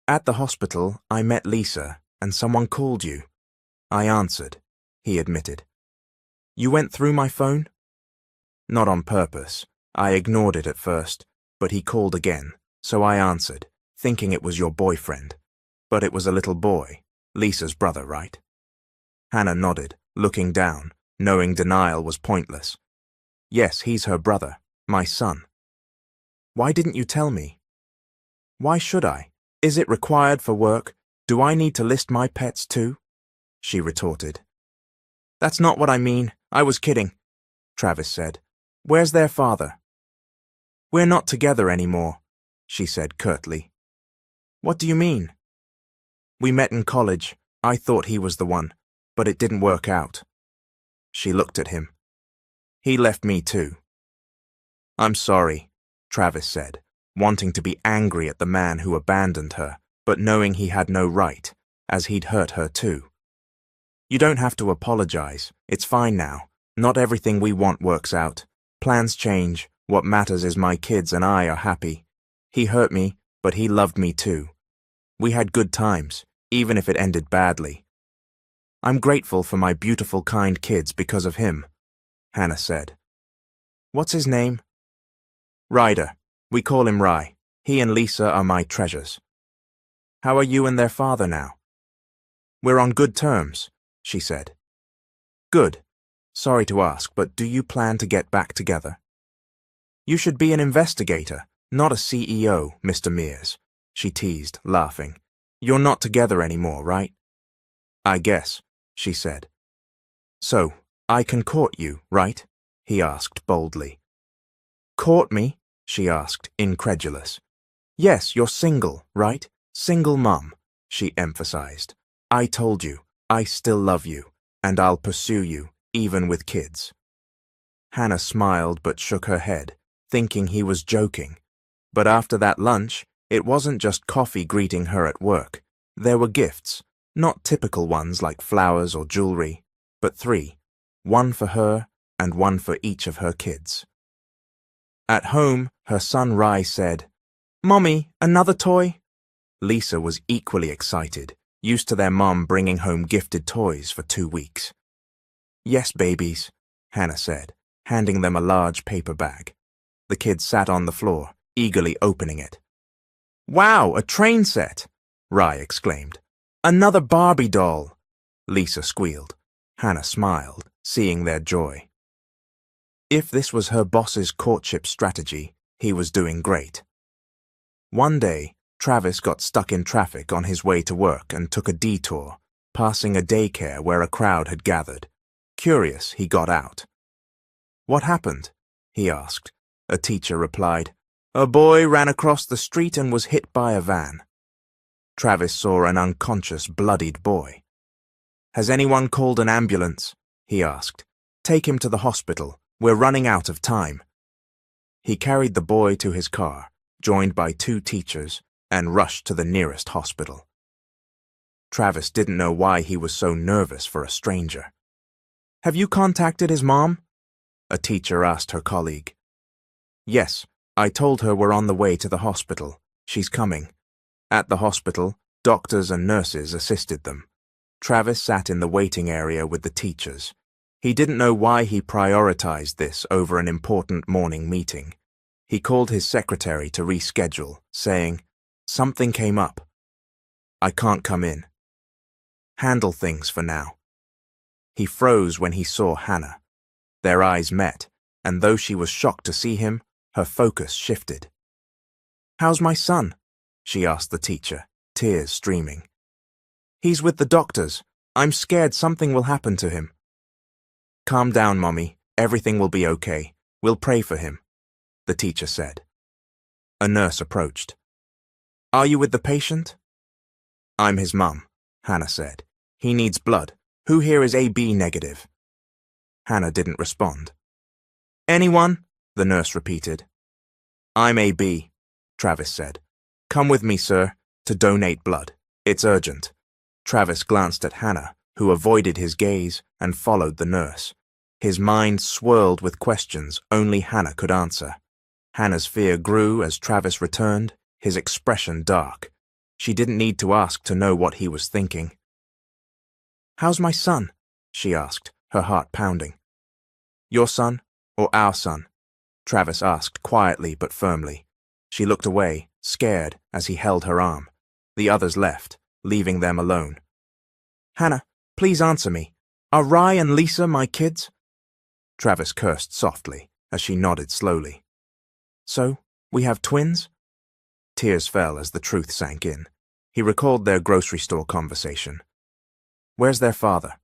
At the hospital, I met Lisa, and someone called you. I answered, he admitted. You went through my phone? Not on purpose. I ignored it at first, but he called again, so I answered, thinking it was your boyfriend. But it was a little boy, Lisa's brother, right? Hannah nodded, looking down, knowing denial was pointless. Yes, he's her brother, my son. Why didn't you tell me? Why should I? Is it required for work? Do I need to list my pets too? She retorted. That's not what I mean. I was kidding, Travis said. Where's their father? We're not together anymore, she said curtly. What do you mean? We met in college. I thought he was the one, but it didn't work out. She looked at him. He left me too. I'm sorry, Travis said, wanting to be angry at the man who abandoned her, but knowing he had no right, as he'd hurt her too. You don't have to apologize. It's fine now. Not everything we want works out. Plans change. What matters is my kids and I are happy. He hurt me, but he loved me too. We had good times, even if it ended badly. I'm grateful for my beautiful, kind kids because of him, Hannah said. What's his name? Ryder. We call him Rye. He and Lisa are my treasures. How are you and their father now? We're on good terms, she said. Good. Sorry to ask, but do you plan to get back together? You should be an investigator, not a CEO, Mr. Mears, she teased, laughing. You're not together anymore, right? I guess, she said. So, I can court you, right? He asked boldly. Court me? She asked, incredulous. Yes, you're single, right? Single mum, she emphasized. I told you, I still love you, and I'll pursue you, even with kids. Hannah smiled but shook her head, thinking he was joking. But after that lunch, it wasn't just coffee greeting her at work. There were gifts, not typical ones like flowers or jewelry, but 3, one for her and one for each of her kids. At home, her son Rye said, Mommy, another toy? Lisa was equally excited, used to their mom bringing home gifted toys for 2 weeks. Yes, babies, Hannah said, handing them a large paper bag. The kids sat on the floor, eagerly opening it. Wow, a train set, Rye exclaimed. Another Barbie doll, Lisa squealed. Hannah smiled, seeing their joy. If this was her boss's courtship strategy, he was doing great. One day, Travis got stuck in traffic on his way to work and took a detour, passing a daycare where a crowd had gathered. Curious, he got out. "What happened?" he asked. A teacher replied, "A boy ran across the street and was hit by a van." Travis saw an unconscious, bloodied boy. "Has anyone called an ambulance?" he asked. "Take him to the hospital. We're running out of time." He carried the boy to his car, joined by 2 teachers, and rushed to the nearest hospital. Travis didn't know why he was so nervous for a stranger. "Have you contacted his mom?" a teacher asked her colleague. "Yes, I told her we're on the way to the hospital. She's coming." At the hospital, doctors and nurses assisted them. Travis sat in the waiting area with the teachers. He didn't know why he prioritized this over an important morning meeting. He called his secretary to reschedule, saying, "Something came up. I can't come in. Handle things for now." He froze when he saw Hannah. Their eyes met, and though she was shocked to see him, her focus shifted. "How's my son?" she asked the teacher, tears streaming. "He's with the doctors. I'm scared something will happen to him." "Calm down, Mommy. Everything will be okay. We'll pray for him," the teacher said. A nurse approached. "Are you with the patient?" "I'm his mum," Hannah said. "He needs blood. Who here is AB negative?" Hannah didn't respond. "Anyone?" the nurse repeated. "I'm AB," Travis said. "Come with me, sir, to donate blood. It's urgent." Travis glanced at Hannah, who avoided his gaze and followed the nurse. His mind swirled with questions only Hannah could answer. Hannah's fear grew as Travis returned, his expression dark. She didn't need to ask to know what he was thinking. "How's my son?" she asked, her heart pounding. "Your son or our son?" Travis asked quietly but firmly. She looked away, scared, as he held her arm. The others left, leaving them alone. "Hannah, please answer me. Are Rye and Lisa my kids?" Travis cursed softly as she nodded slowly. "So, we have twins?" Tears fell as the truth sank in. He recalled their grocery store conversation. "Where's their father?"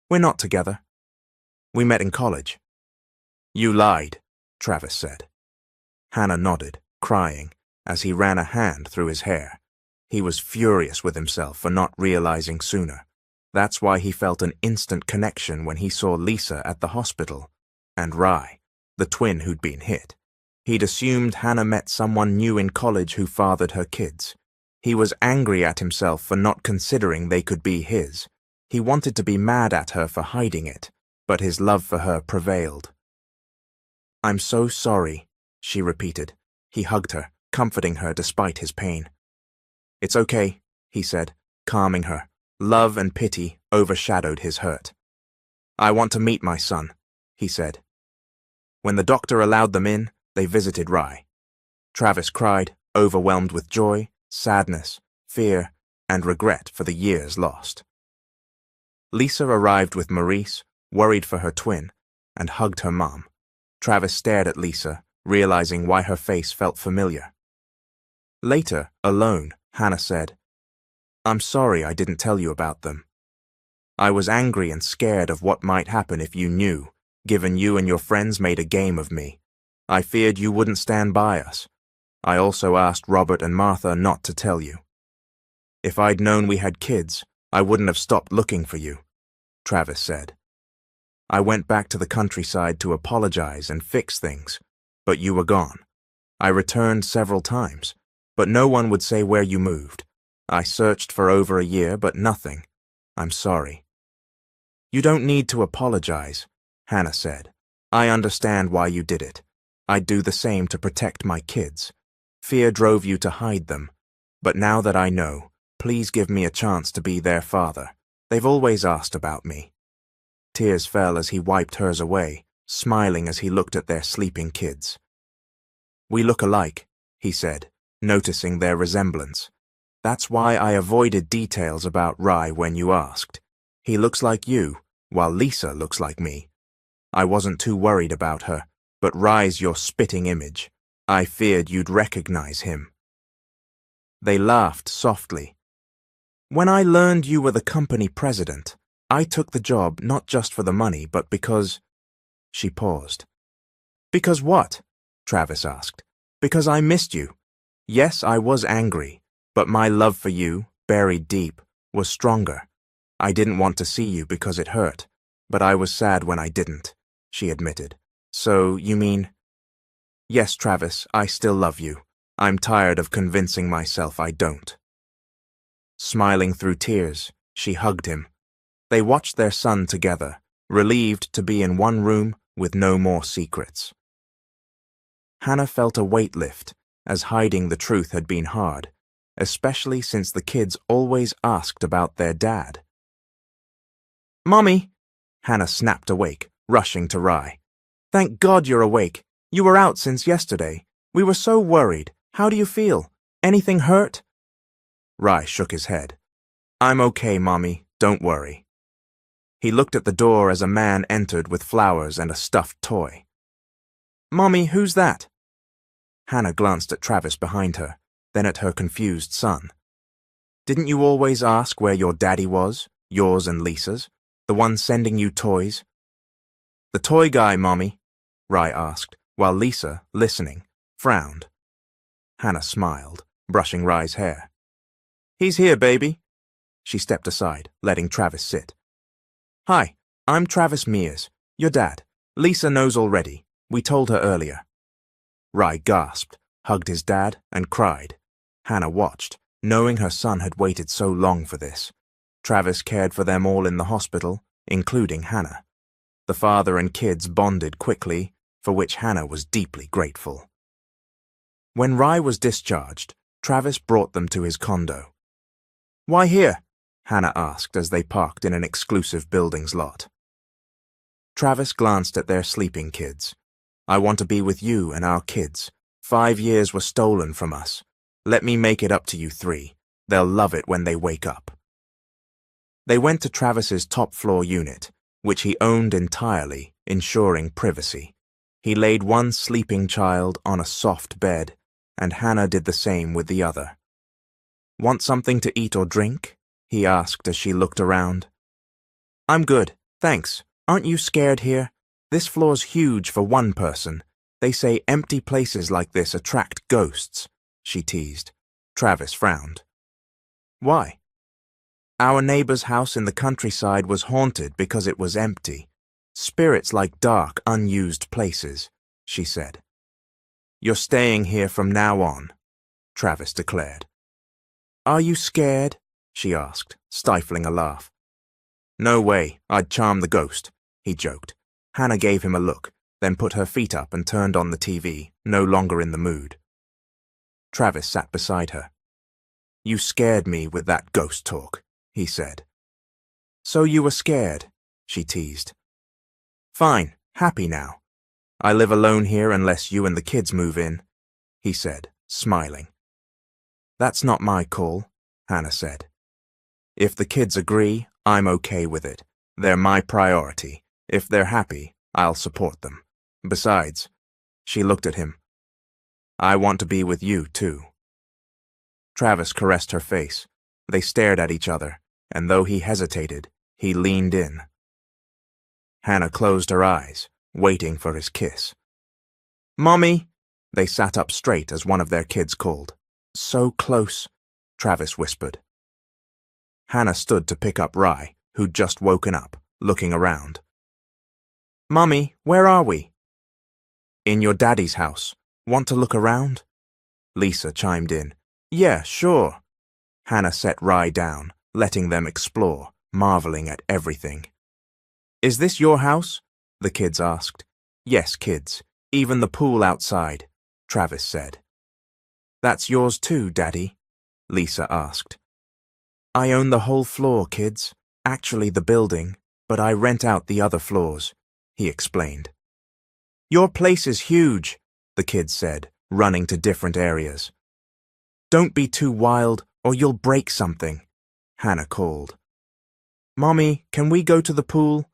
"We're not together. We met in college." "You lied," Travis said. Hannah nodded, crying, as he ran a hand through his hair. He was furious with himself for not realizing sooner. That's why he felt an instant connection when he saw Lisa at the hospital, and Rye, the twin who'd been hit. He'd assumed Hannah met someone new in college who fathered her kids. He was angry at himself for not considering they could be his. He wanted to be mad at her for hiding it, but his love for her prevailed. "I'm so sorry," she repeated. He hugged her, comforting her despite his pain. "It's okay," he said, calming her. Love and pity overshadowed his hurt. "I want to meet my son," he said. When the doctor allowed them in, they visited Rye. Travis cried, overwhelmed with joy, sadness, fear, and regret for the years lost. Lisa arrived with Maurice, worried for her twin, and hugged her mom. Travis stared at Lisa, realizing why her face felt familiar. Later, alone, Hannah said, "I'm sorry I didn't tell you about them. I was angry and scared of what might happen if you knew, given you and your friends made a game of me. I feared you wouldn't stand by us. I also asked Robert and Martha not to tell you. If I'd known we had kids, I wouldn't have stopped looking for you," Travis said. "I went back to the countryside to apologize and fix things, but you were gone. I returned several times, but no one would say where you moved. I searched for over a year, but nothing. I'm sorry." "You don't need to apologize," Hannah said. "I understand why you did it. I'd do the same to protect my kids. Fear drove you to hide them. But now that I know, please give me a chance to be their father. They've always asked about me." Tears fell as he wiped hers away, smiling as he looked at their sleeping kids. "We look alike," he said, noticing their resemblance. "That's why I avoided details about Rye when you asked. He looks like you, while Lisa looks like me. I wasn't too worried about her, but Rye's your spitting image. I feared you'd recognize him." They laughed softly. "When I learned you were the company president, I took the job not just for the money, but because—" She paused. "Because what?" Travis asked. "Because I missed you. Yes, I was angry, but my love for you, buried deep, was stronger. I didn't want to see you because it hurt, but I was sad when I didn't," she admitted. "So, you mean—" "Yes, Travis, I still love you. I'm tired of convincing myself I don't." Smiling through tears, she hugged him. They watched their son together, relieved to be in one room with no more secrets. Hannah felt a weight lift, as hiding the truth had been hard, especially since the kids always asked about their dad. "Mommy!" Hannah snapped awake, rushing to Rye. "Thank God you're awake. You were out since yesterday. We were so worried. How do you feel? Anything hurt?" Rye shook his head. "I'm okay, Mommy. Don't worry." He looked at the door as a man entered with flowers and a stuffed toy. "Mommy, who's that?" Hannah glanced at Travis behind her, then at her confused son. "Didn't you always ask where your daddy was, yours and Lisa's, the one sending you toys?" "The toy guy, Mommy," Rye asked, while Lisa, listening, frowned. Hannah smiled, brushing Rye's hair. "He's here, baby." She stepped aside, letting Travis sit. "Hi, I'm Travis Mears, your dad. Lisa knows already. We told her earlier." Rye gasped, hugged his dad, and cried. Hannah watched, knowing her son had waited so long for this. Travis cared for them all in the hospital, including Hannah. The father and kids bonded quickly, for which Hannah was deeply grateful. When Rye was discharged, Travis brought them to his condo. "Why here?" Hannah asked as they parked in an exclusive building's lot. Travis glanced at their sleeping kids. "I want to be with you and our kids. 5 years were stolen from us. Let me make it up to you 3. They'll love it when they wake up." They went to Travis's top-floor unit, which he owned entirely, ensuring privacy. He laid one sleeping child on a soft bed, and Hannah did the same with the other. "Want something to eat or drink?" he asked as she looked around. "I'm good, thanks. Aren't you scared here? This floor's huge for one person. They say empty places like this attract ghosts," she teased. Travis frowned. "Why?" "Our neighbor's house in the countryside was haunted because it was empty. Spirits like dark, unused places," she said. "You're staying here from now on," Travis declared. "Are you scared?" she asked, stifling a laugh. "No way, I'd charm the ghost," he joked. Hannah gave him a look, then put her feet up and turned on the TV, no longer in the mood. Travis sat beside her. "You scared me with that ghost talk," he said. "So you were scared," she teased. "Fine, happy now. I live alone here unless you and the kids move in," he said, smiling. "That's not my call," Hannah said. "If the kids agree, I'm okay with it. They're my priority. If they're happy, I'll support them. Besides," she looked at him, "I want to be with you, too." Travis caressed her face. They stared at each other, and though he hesitated, he leaned in. Hannah closed her eyes, waiting for his kiss. "Mommy!" They sat up straight as one of their kids called. "So close," Travis whispered. Hannah stood to pick up Rye, who'd just woken up, looking around. "Mummy, where are we?" "In your daddy's house. Want to look around?" Lisa chimed in. "Yeah, sure." Hannah set Rye down, letting them explore, marveling at everything. "Is this your house?" the kids asked. "Yes, kids. Even the pool outside," Travis said. "That's yours too, Daddy?" Lisa asked. "I own the whole floor, kids. Actually the building, but I rent out the other floors," he explained. "Your place is huge," the kids said, running to different areas. "Don't be too wild or you'll break something," Hannah called. "Mommy, can we go to the pool?"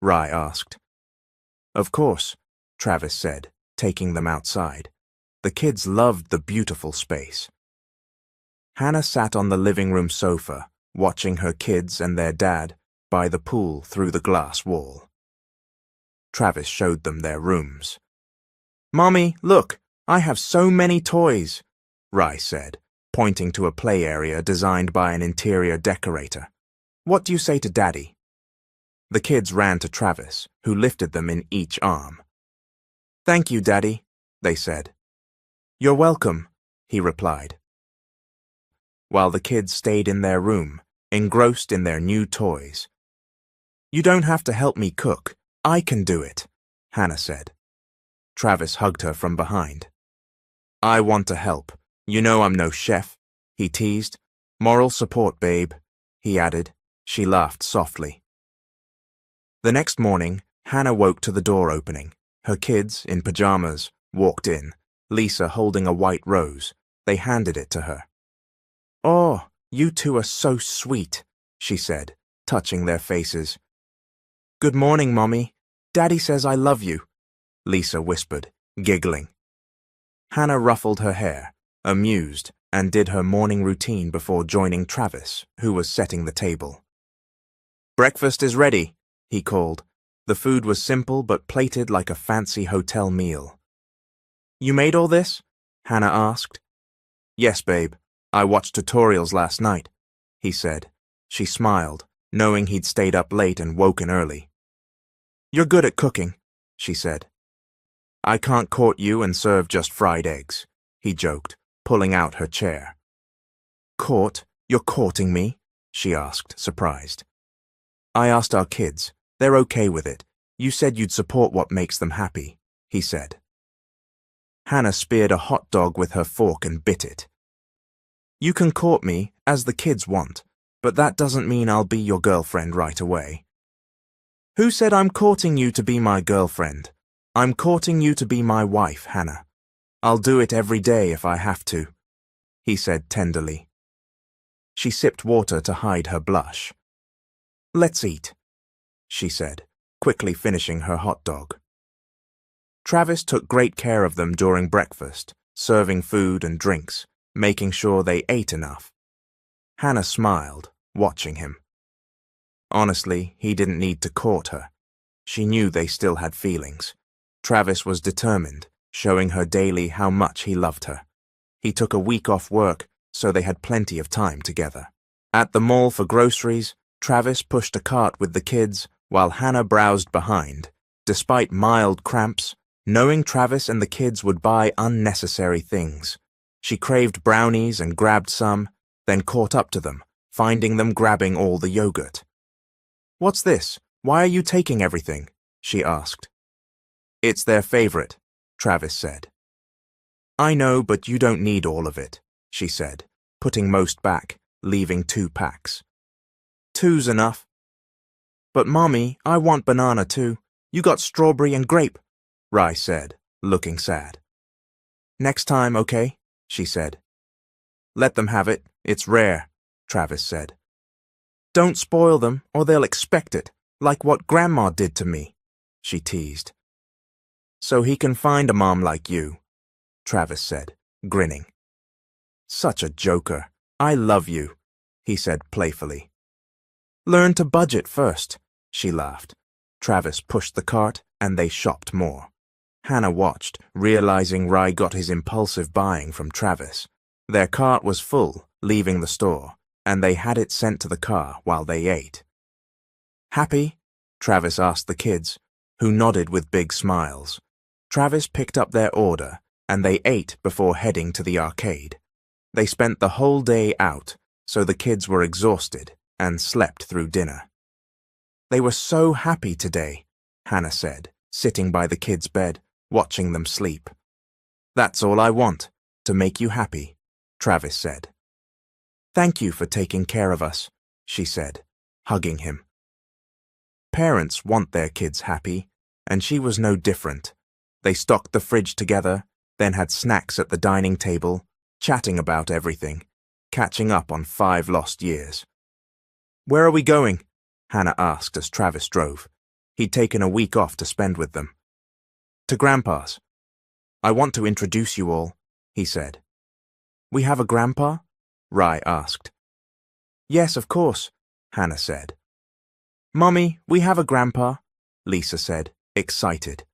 Rye asked. Of course, Travis said, taking them outside. The kids loved the beautiful space. Hannah sat on the living room sofa, watching her kids and their dad by the pool through the glass wall. Travis showed them their rooms. "Mommy, look, I have so many toys," Rai said, pointing to a play area designed by an interior decorator. "What do you say to Daddy?" The kids ran to Travis, who lifted them in each arm. "Thank you, Daddy," they said. "You're welcome," he replied. While the kids stayed in their room, engrossed in their new toys. "You don't have to help me cook. I can do it," Hannah said. Travis hugged her from behind. "I want to help. You know I'm no chef," he teased. "Moral support, babe," he added. She laughed softly. The next morning, Hannah woke to the door opening. Her kids, in pajamas, walked in, Lisa holding a white rose. They handed it to her. "Oh, you two are so sweet," she said, touching their faces. "Good morning, Mommy. Daddy says I love you," Lisa whispered, giggling. Hannah ruffled her hair, amused, and did her morning routine before joining Travis, who was setting the table. "Breakfast is ready," he called. The food was simple but plated like a fancy hotel meal. "You made all this?" Hannah asked. "Yes, babe. I watched tutorials last night," he said. She smiled, knowing he'd stayed up late and woken early. "You're good at cooking," she said. "I can't court you and serve just fried eggs," he joked, pulling out her chair. "Court? You're courting me?" she asked, surprised. "I asked our kids. They're okay with it. You said you'd support what makes them happy," he said. Hannah speared a hot dog with her fork and bit it. "You can court me, as the kids want, but that doesn't mean I'll be your girlfriend right away." "Who said I'm courting you to be my girlfriend? I'm courting you to be my wife, Hannah. I'll do it every day if I have to," he said tenderly. She sipped water to hide her blush. "Let's eat," she said, quickly finishing her hot dog. Travis took great care of them during breakfast, serving food and drinks, making sure they ate enough. Hannah smiled, watching him. Honestly, he didn't need to court her. She knew they still had feelings. Travis was determined, showing her daily how much he loved her. He took a week off work, so they had plenty of time together. At the mall for groceries, Travis pushed a cart with the kids while Hannah browsed behind. Despite mild cramps, knowing Travis and the kids would buy unnecessary things. She craved brownies and grabbed some, then caught up to them, finding them grabbing all the yogurt. "What's this? Why are you taking everything?" she asked. "It's their favorite," Travis said. "I know, but you don't need all of it," she said, putting most back, leaving 2 packs. "Two's enough." "But Mommy, I want banana too. You got strawberry and grape," Rai said, looking sad. "Next time, okay?" she said. "Let them have it. It's rare," Travis said. "Don't spoil them, or they'll expect it, like what Grandma did to me," she teased. "So he can find a mom like you," Travis said, grinning. "Such a joker. I love you," he said playfully. "Learn to budget first," she laughed. Travis pushed the cart, and they shopped more. Hannah watched, realizing Rai got his impulsive buying from Travis. Their cart was full, leaving the store, and they had it sent to the car while they ate. "Happy?" Travis asked the kids, who nodded with big smiles. Travis picked up their order, and they ate before heading to the arcade. They spent the whole day out, so the kids were exhausted and slept through dinner. "They were so happy today," Hannah said, sitting by the kids' bed, watching them sleep. "That's all I want, to make you happy," Travis said. "Thank you for taking care of us," she said, hugging him. Parents want their kids happy, and she was no different. They stocked the fridge together, then had snacks at the dining table, chatting about everything, catching up on 5 lost years. "Where are we going?" Hannah asked as Travis drove. He'd taken a week off to spend with them, to Grandpa's. I want to introduce you all, he said. We have a grandpa? Rai asked. Yes, of course, Hannah said. Mommy, we have a grandpa, Lisa said, excited.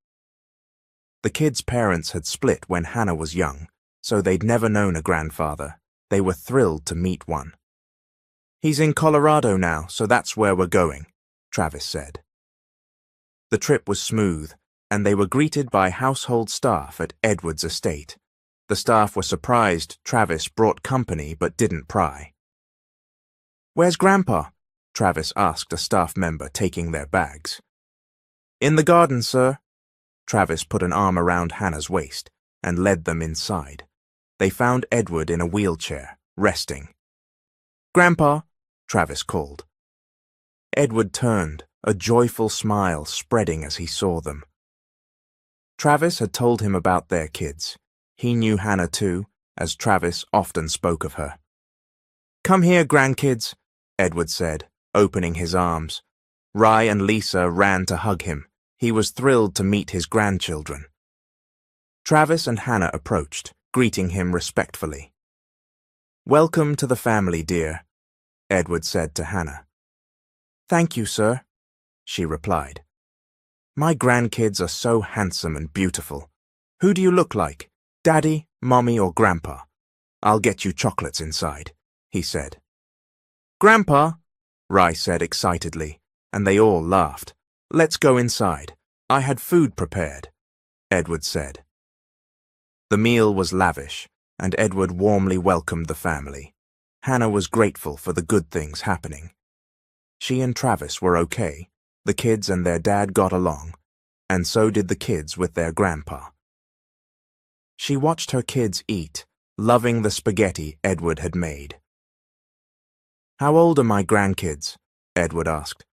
The kids' parents had split when Hannah was young, so they'd never known a grandfather. They were thrilled to meet one. He's in Colorado now, so that's where we're going, Travis said. The trip was smooth, and they were greeted by household staff at Edward's estate. The staff were surprised Travis brought company but didn't pry. Where's Grandpa? Travis asked a staff member taking their bags. In the garden, sir. Travis put an arm around Hannah's waist and led them inside. They found Edward in a wheelchair, resting. Grandpa, Travis called. Edward turned, a joyful smile spreading as he saw them. Travis had told him about their kids. He knew Hannah too, as Travis often spoke of her. Come here, grandkids, Edward said, opening his arms. Rai and Lisa ran to hug him. He was thrilled to meet his grandchildren. Travis and Hannah approached, greeting him respectfully. Welcome to the family, dear, Edward said to Hannah. Thank you, sir, she replied. My grandkids are so handsome and beautiful. Who do you look like? Daddy, Mommy, or Grandpa? I'll get you chocolates inside, he said. Grandpa, Rai said excitedly, and they all laughed. Let's go inside. I had food prepared, Edward said. The meal was lavish, and Edward warmly welcomed the family. Hannah was grateful for the good things happening. She and Travis were okay. The kids and their dad got along, and so did the kids with their grandpa. She watched her kids eat, loving the spaghetti Edward had made. How old are my grandkids? Edward asked.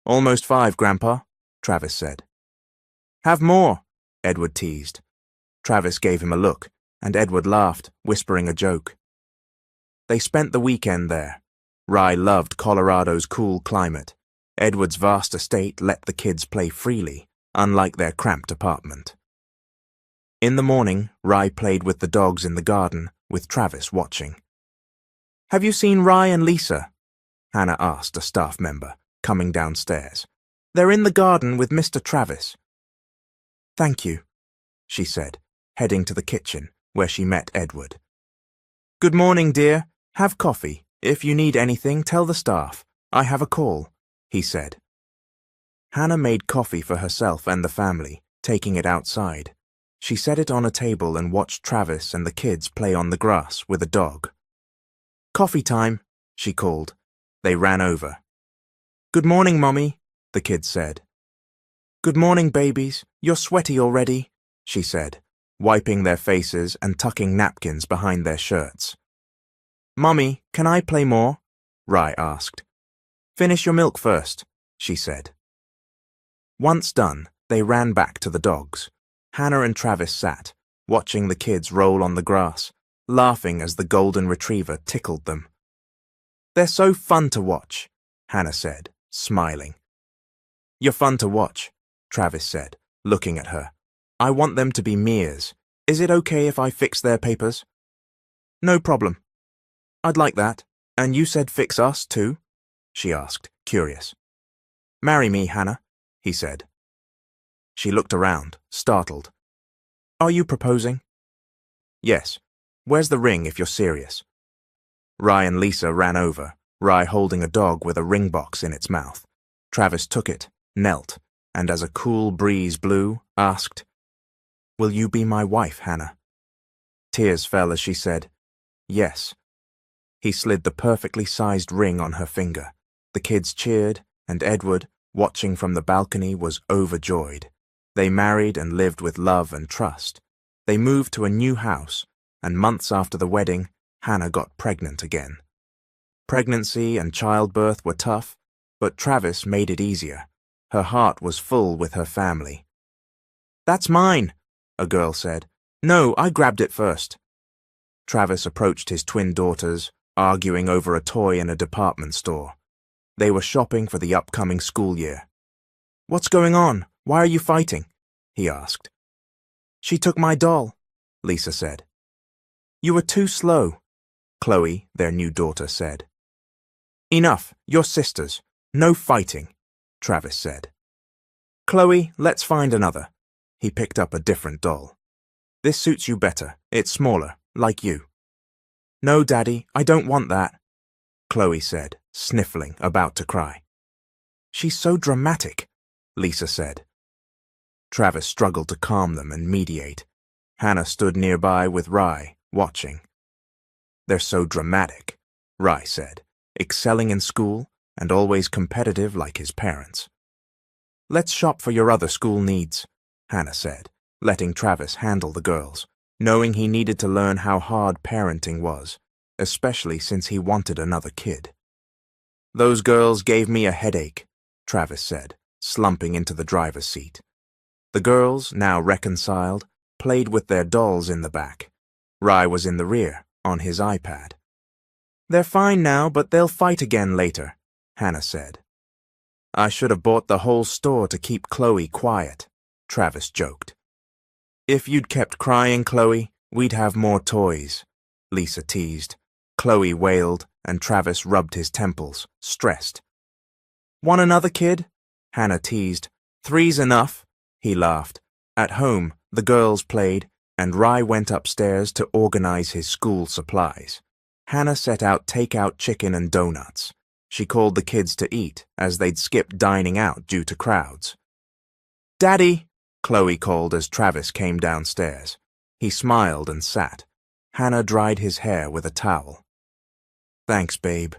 Almost 5, Grandpa, Travis said. Have more, Edward teased. Travis gave him a look, and Edward laughed, whispering a joke. They spent the weekend there. Rai loved Colorado's cool climate. Edward's vast estate let the kids play freely, unlike their cramped apartment. In the morning, Rai played with the dogs in the garden, with Travis watching. Have you seen Rai and Lisa? Hannah asked a staff member, coming downstairs. They're in the garden with Mr. Travis. Thank you, she said, heading to the kitchen, where she met Edward. Good morning, dear. Have coffee. If you need anything, tell the staff. I have a call, he said. Hannah made coffee for herself and the family, taking it outside. She set it on a table and watched Travis and the kids play on the grass with a dog. Coffee time, she called. They ran over. Good morning, Mommy, the kids said. Good morning, babies. You're sweaty already, she said, wiping their faces and tucking napkins behind their shirts. Mommy, can I play more? Rai asked. Finish your milk first, she said. Once done, they ran back to the dogs. Hannah and Travis sat, watching the kids roll on the grass, laughing as the golden retriever tickled them. They're so fun to watch, Hannah said, smiling. You're fun to watch, Travis said, looking at her. I want them to be Mia's. Is it okay if I fix their papers? No problem. I'd like that. And you said fix us too? She asked, curious. Marry me, Hannah, he said. She looked around, startled. Are you proposing? Yes. Where's the ring if you're serious? Rai and Lisa ran over, Rai holding a dog with a ring box in its mouth. Travis took it, knelt, and as a cool breeze blew, asked, Will you be my wife, Hannah? Tears fell as she said, Yes. He slid the perfectly sized ring on her finger. The kids cheered, and Edward, watching from the balcony, was overjoyed. They married and lived with love and trust. They moved to a new house, and months after the wedding, Hannah got pregnant again. Pregnancy and childbirth were tough, but Travis made it easier. Her heart was full with her family. That's mine, a girl said. No, I grabbed it first. Travis approached his twin daughters, arguing over a toy in a department store. They were shopping for the upcoming school year. What's going on? Why are you fighting? he asked. She took my doll, Lisa said. You were too slow, Chloe, their new daughter, said. Enough, you're sisters. No fighting, Travis said. Chloe, let's find another. He picked up a different doll. This suits you better. It's smaller, like you. No, Daddy, I don't want that, Chloe said, sniffling, about to cry. She's so dramatic, Lisa said. Travis struggled to calm them and mediate. Hannah stood nearby with Rye, watching. They're so dramatic, Rye said, excelling in school and always competitive like his parents. Let's shop for your other school needs, Hannah said, letting Travis handle the girls, knowing he needed to learn how hard parenting was, especially since he wanted another kid. Those girls gave me a headache, Travis said, slumping into the driver's seat. The girls, now reconciled, played with their dolls in the back. Rye was in the rear, on his iPad. They're fine now, but they'll fight again later, Hannah said. I should have bought the whole store to keep Chloe quiet, Travis joked. If you'd kept crying, Chloe, we'd have more toys, Lisa teased. Chloe wailed, and Travis rubbed his temples, stressed. Want another kid? Hannah teased. 3's enough, he laughed. At home, the girls played, and Rye went upstairs to organize his school supplies. Hannah set out take-out chicken and donuts. She called the kids to eat, as they'd skipped dining out due to crowds. Daddy, Chloe called as Travis came downstairs. He smiled and sat. Hannah dried his hair with a towel. Thanks, babe,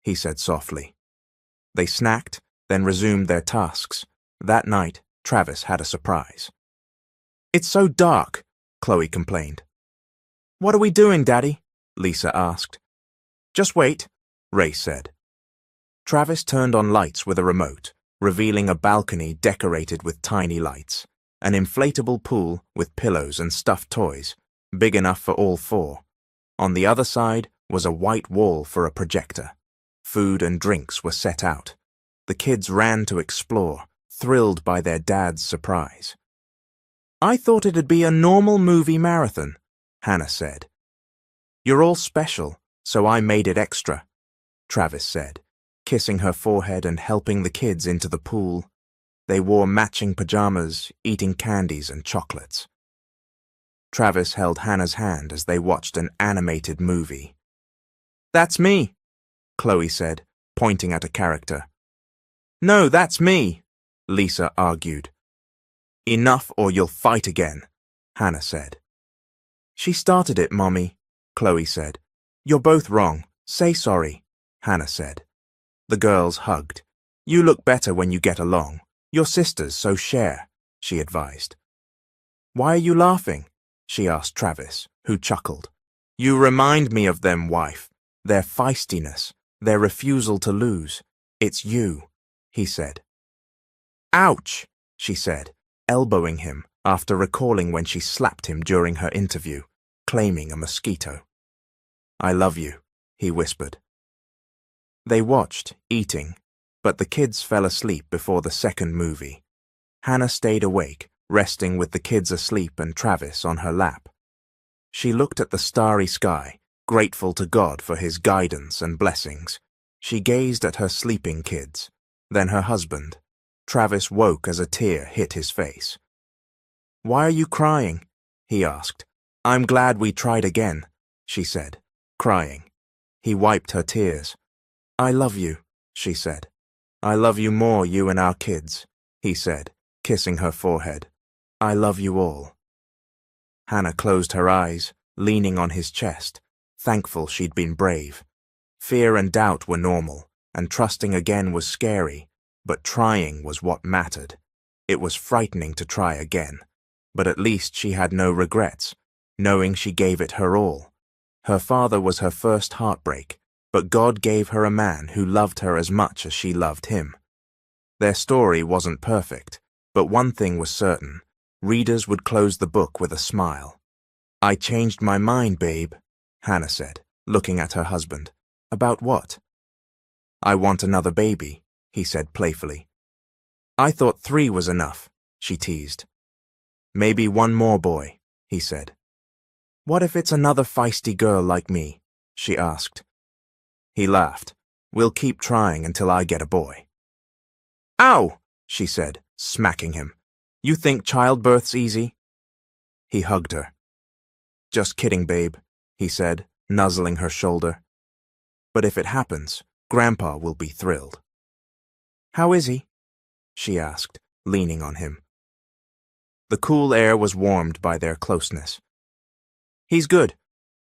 he said softly. They snacked, then resumed their tasks. That night, Travis had a surprise. It's so dark, Chloe complained. What are we doing, Daddy? Lisa asked. Just wait, Ray said. Travis turned on lights with a remote, revealing a balcony decorated with tiny lights, an inflatable pool with pillows and stuffed toys, big enough for all 4. On the other side was a white wall for a projector. Food and drinks were set out. The kids ran to explore, thrilled by their dad's surprise. I thought it'd be a normal movie marathon, Hannah said. You're all special, so I made it extra, Travis said, kissing her forehead and helping the kids into the pool. They wore matching pajamas, eating candies and chocolates. Travis held Hannah's hand as they watched an animated movie. That's me, Chloe said, pointing at a character. No, that's me, Lisa argued. Enough or you'll fight again, Hannah said. She started it, Mommy, Chloe said. You're both wrong. Say sorry, Hannah said. The girls hugged. You look better when you get along. You're sisters, so share, she advised. Why are you laughing? She asked Travis, who chuckled. You remind me of them, wife. Their feistiness, their refusal to lose. It's you, he said. Ouch, she said, elbowing him after recalling when she slapped him during her interview, claiming a mosquito. I love you, he whispered. They watched, eating, but the kids fell asleep before the second movie. Hannah stayed awake, resting with the kids asleep and Travis on her lap. She looked at the starry sky, grateful to God for his guidance and blessings. She gazed at her sleeping kids, then her husband. Travis woke as a tear hit his face. Why are you crying? He asked. I'm glad we tried again, she said, crying. He wiped her tears. I love you, she said. I love you more, you and our kids, he said, kissing her forehead. I love you all. Hannah closed her eyes, leaning on his chest, thankful she'd been brave. Fear and doubt were normal, and trusting again was scary, but trying was what mattered. It was frightening to try again, but at least she had no regrets, knowing she gave it her all. Her father was her first heartbreak, but God gave her a man who loved her as much as she loved him. Their story wasn't perfect, but one thing was certain. Readers would close the book with a smile. I changed my mind, babe, Hannah said, looking at her husband. About what? I want another baby, he said playfully. I thought 3 was enough, she teased. Maybe one more boy, he said. What if it's another feisty girl like me? She asked. He laughed. We'll keep trying until I get a boy. Ow, she said, smacking him. You think childbirth's easy? He hugged her. Just kidding, babe, he said, nuzzling her shoulder. But if it happens, Grandpa will be thrilled. How is he? She asked, leaning on him. The cool air was warmed by their closeness. He's good.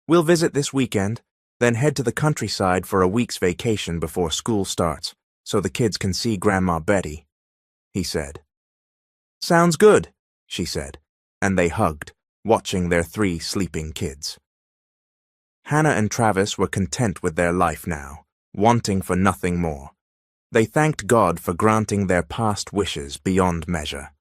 We'll visit this weekend, then head to the countryside for a week's vacation before school starts, so the kids can see Grandma Betty, he said. Sounds good, she said, and they hugged, watching their 3 sleeping kids. Hannah and Travis were content with their life now, wanting for nothing more. They thanked God for granting their past wishes beyond measure.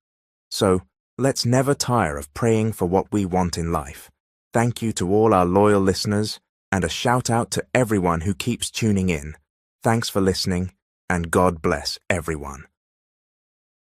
So, let's never tire of praying for what we want in life. Thank you to all our loyal listeners, and a shout out to everyone who keeps tuning in. Thanks for listening, and God bless everyone.